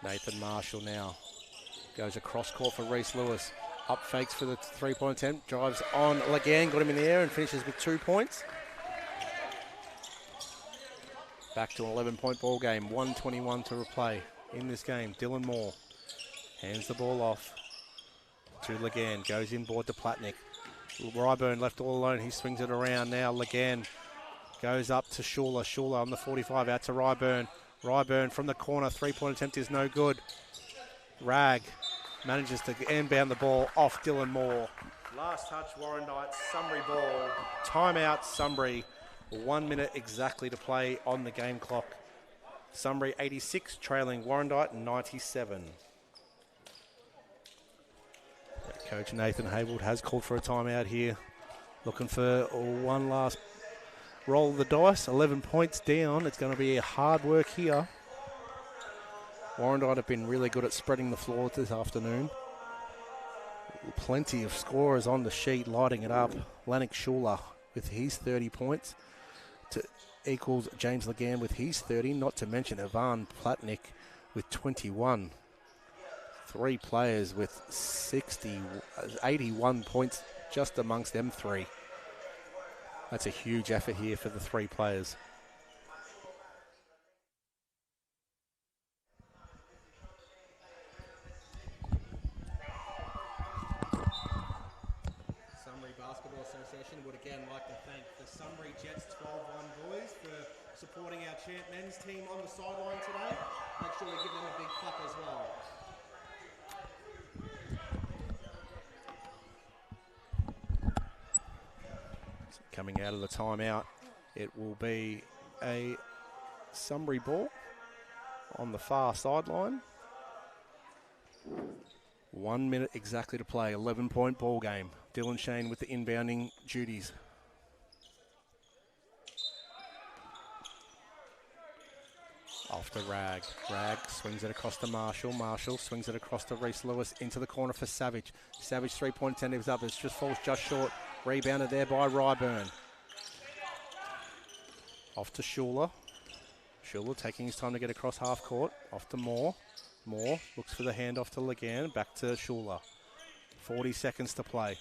Nathan Marshall now goes across court for Reese Lewis. Up fakes for the 3-point attempt. Drives on Legan. Got him in the air and finishes with 2 points. Back to an 11-point ball game. 1:21 to replay in this game. Dylan Moore hands the ball off to Legan. Goes inboard to Platnick. Ryburn left all alone. He swings it around now. Legan goes up to Schuler. Schuler on the 45 out to Ryburn. Ryburn from the corner. Three-point attempt is no good. Rag manages to inbound the ball off Dylan Moore. Last touch, Warrandyte. Sunbury ball. Timeout, Sunbury. 1 minute exactly to play on the game clock. Sunbury 86, trailing Warrandyte 97. Coach Nathan Haywood has called for a timeout here. Looking for one last roll of the dice. 11 points down. It's going to be hard work here. Warrandyte have been really good at spreading the floor this afternoon. Plenty of scorers on the sheet lighting it up. Lannick Schuler with his 30 points to equals James Legan with his 30, not to mention Ivan Platnick with 21. Three players with 81 points just amongst them three. That's a huge effort here for the three players. Sunbury Basketball Association would again like to thank the Sunbury Jets 12-1 boys for supporting our champ men's team on the sideline today. Make sure we give them a big clap as well. Coming out of the timeout, it will be a Sunbury ball on the far sideline. 1 minute exactly to play, 11-point ball game. Dylan Shane with the inbounding duties. Off to Rag. Rag swings it across to Marshall. Marshall swings it across to Reese Lewis into the corner for Savage. Savage three-point attempt is up. It just falls just short. Rebounded there by Ryburn. Off to Schuler. Schuler taking his time to get across half court. Off to Moore. Moore looks for the handoff to Legan. Back to Schuler. 40 seconds to play.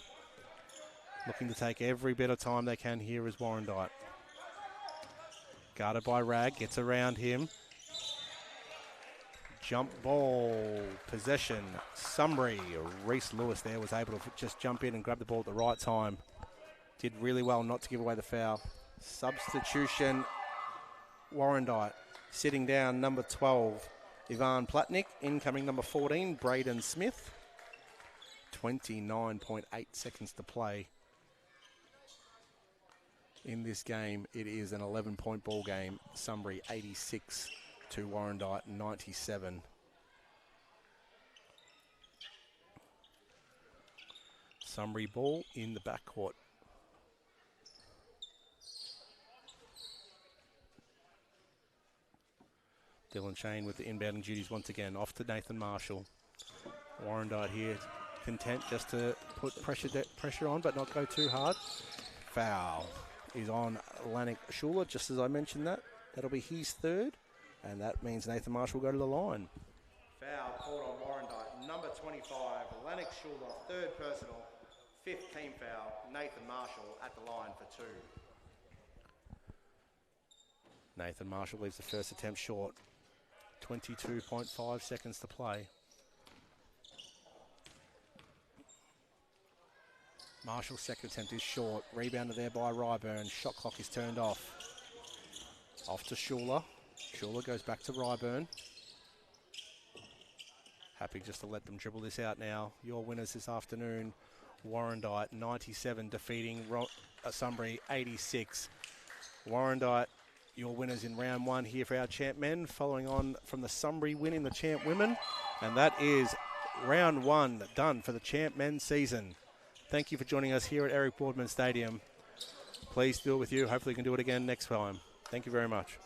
Looking to take every bit of time they can here is Warrandyte. Guarded by Rag. Gets around him. Jump ball. Possession. Sunbury. Reese Lewis there was able to just jump in and grab the ball at the right time. Did really well not to give away the foul. Substitution. Warrandyte. Sitting down number 12. Ivan Platnick. Incoming number 14. Braden Smith. 29.8 seconds to play. In this game, it is an 11-point ball game. Sunbury 86 to Warrandyte 97. Sunbury ball in the backcourt. Dylan Shane with the inbounding duties once again. Off to Nathan Marshall. Warrandyte here content just to put pressure on but not go too hard. Foul is on Lannick Schuler, just as I mentioned that. That'll be his third, and that means Nathan Marshall will go to the line. Foul called on Warrandyte. Number 25, Lannick Schuler, third personal, fifth team foul. Nathan Marshall at the line for two. Nathan Marshall leaves the first attempt short. 22.5 seconds to play. Marshall's second attempt is short. Rebounded there by Ryburn. Shot clock is turned off. Off to Schuler. Schuler goes back to Ryburn. Happy just to let them dribble this out now. Your winners this afternoon, Warrandyte 97 defeating Sunbury 86. Warrandyte, your winners in round one here for our champ men, following on from the Sunbury win in the champ women. And that is round one done for the champ men season. Thank you for joining us here at Eric Boardman Stadium. Please do it with you. Hopefully we can do it again next time. Thank you very much.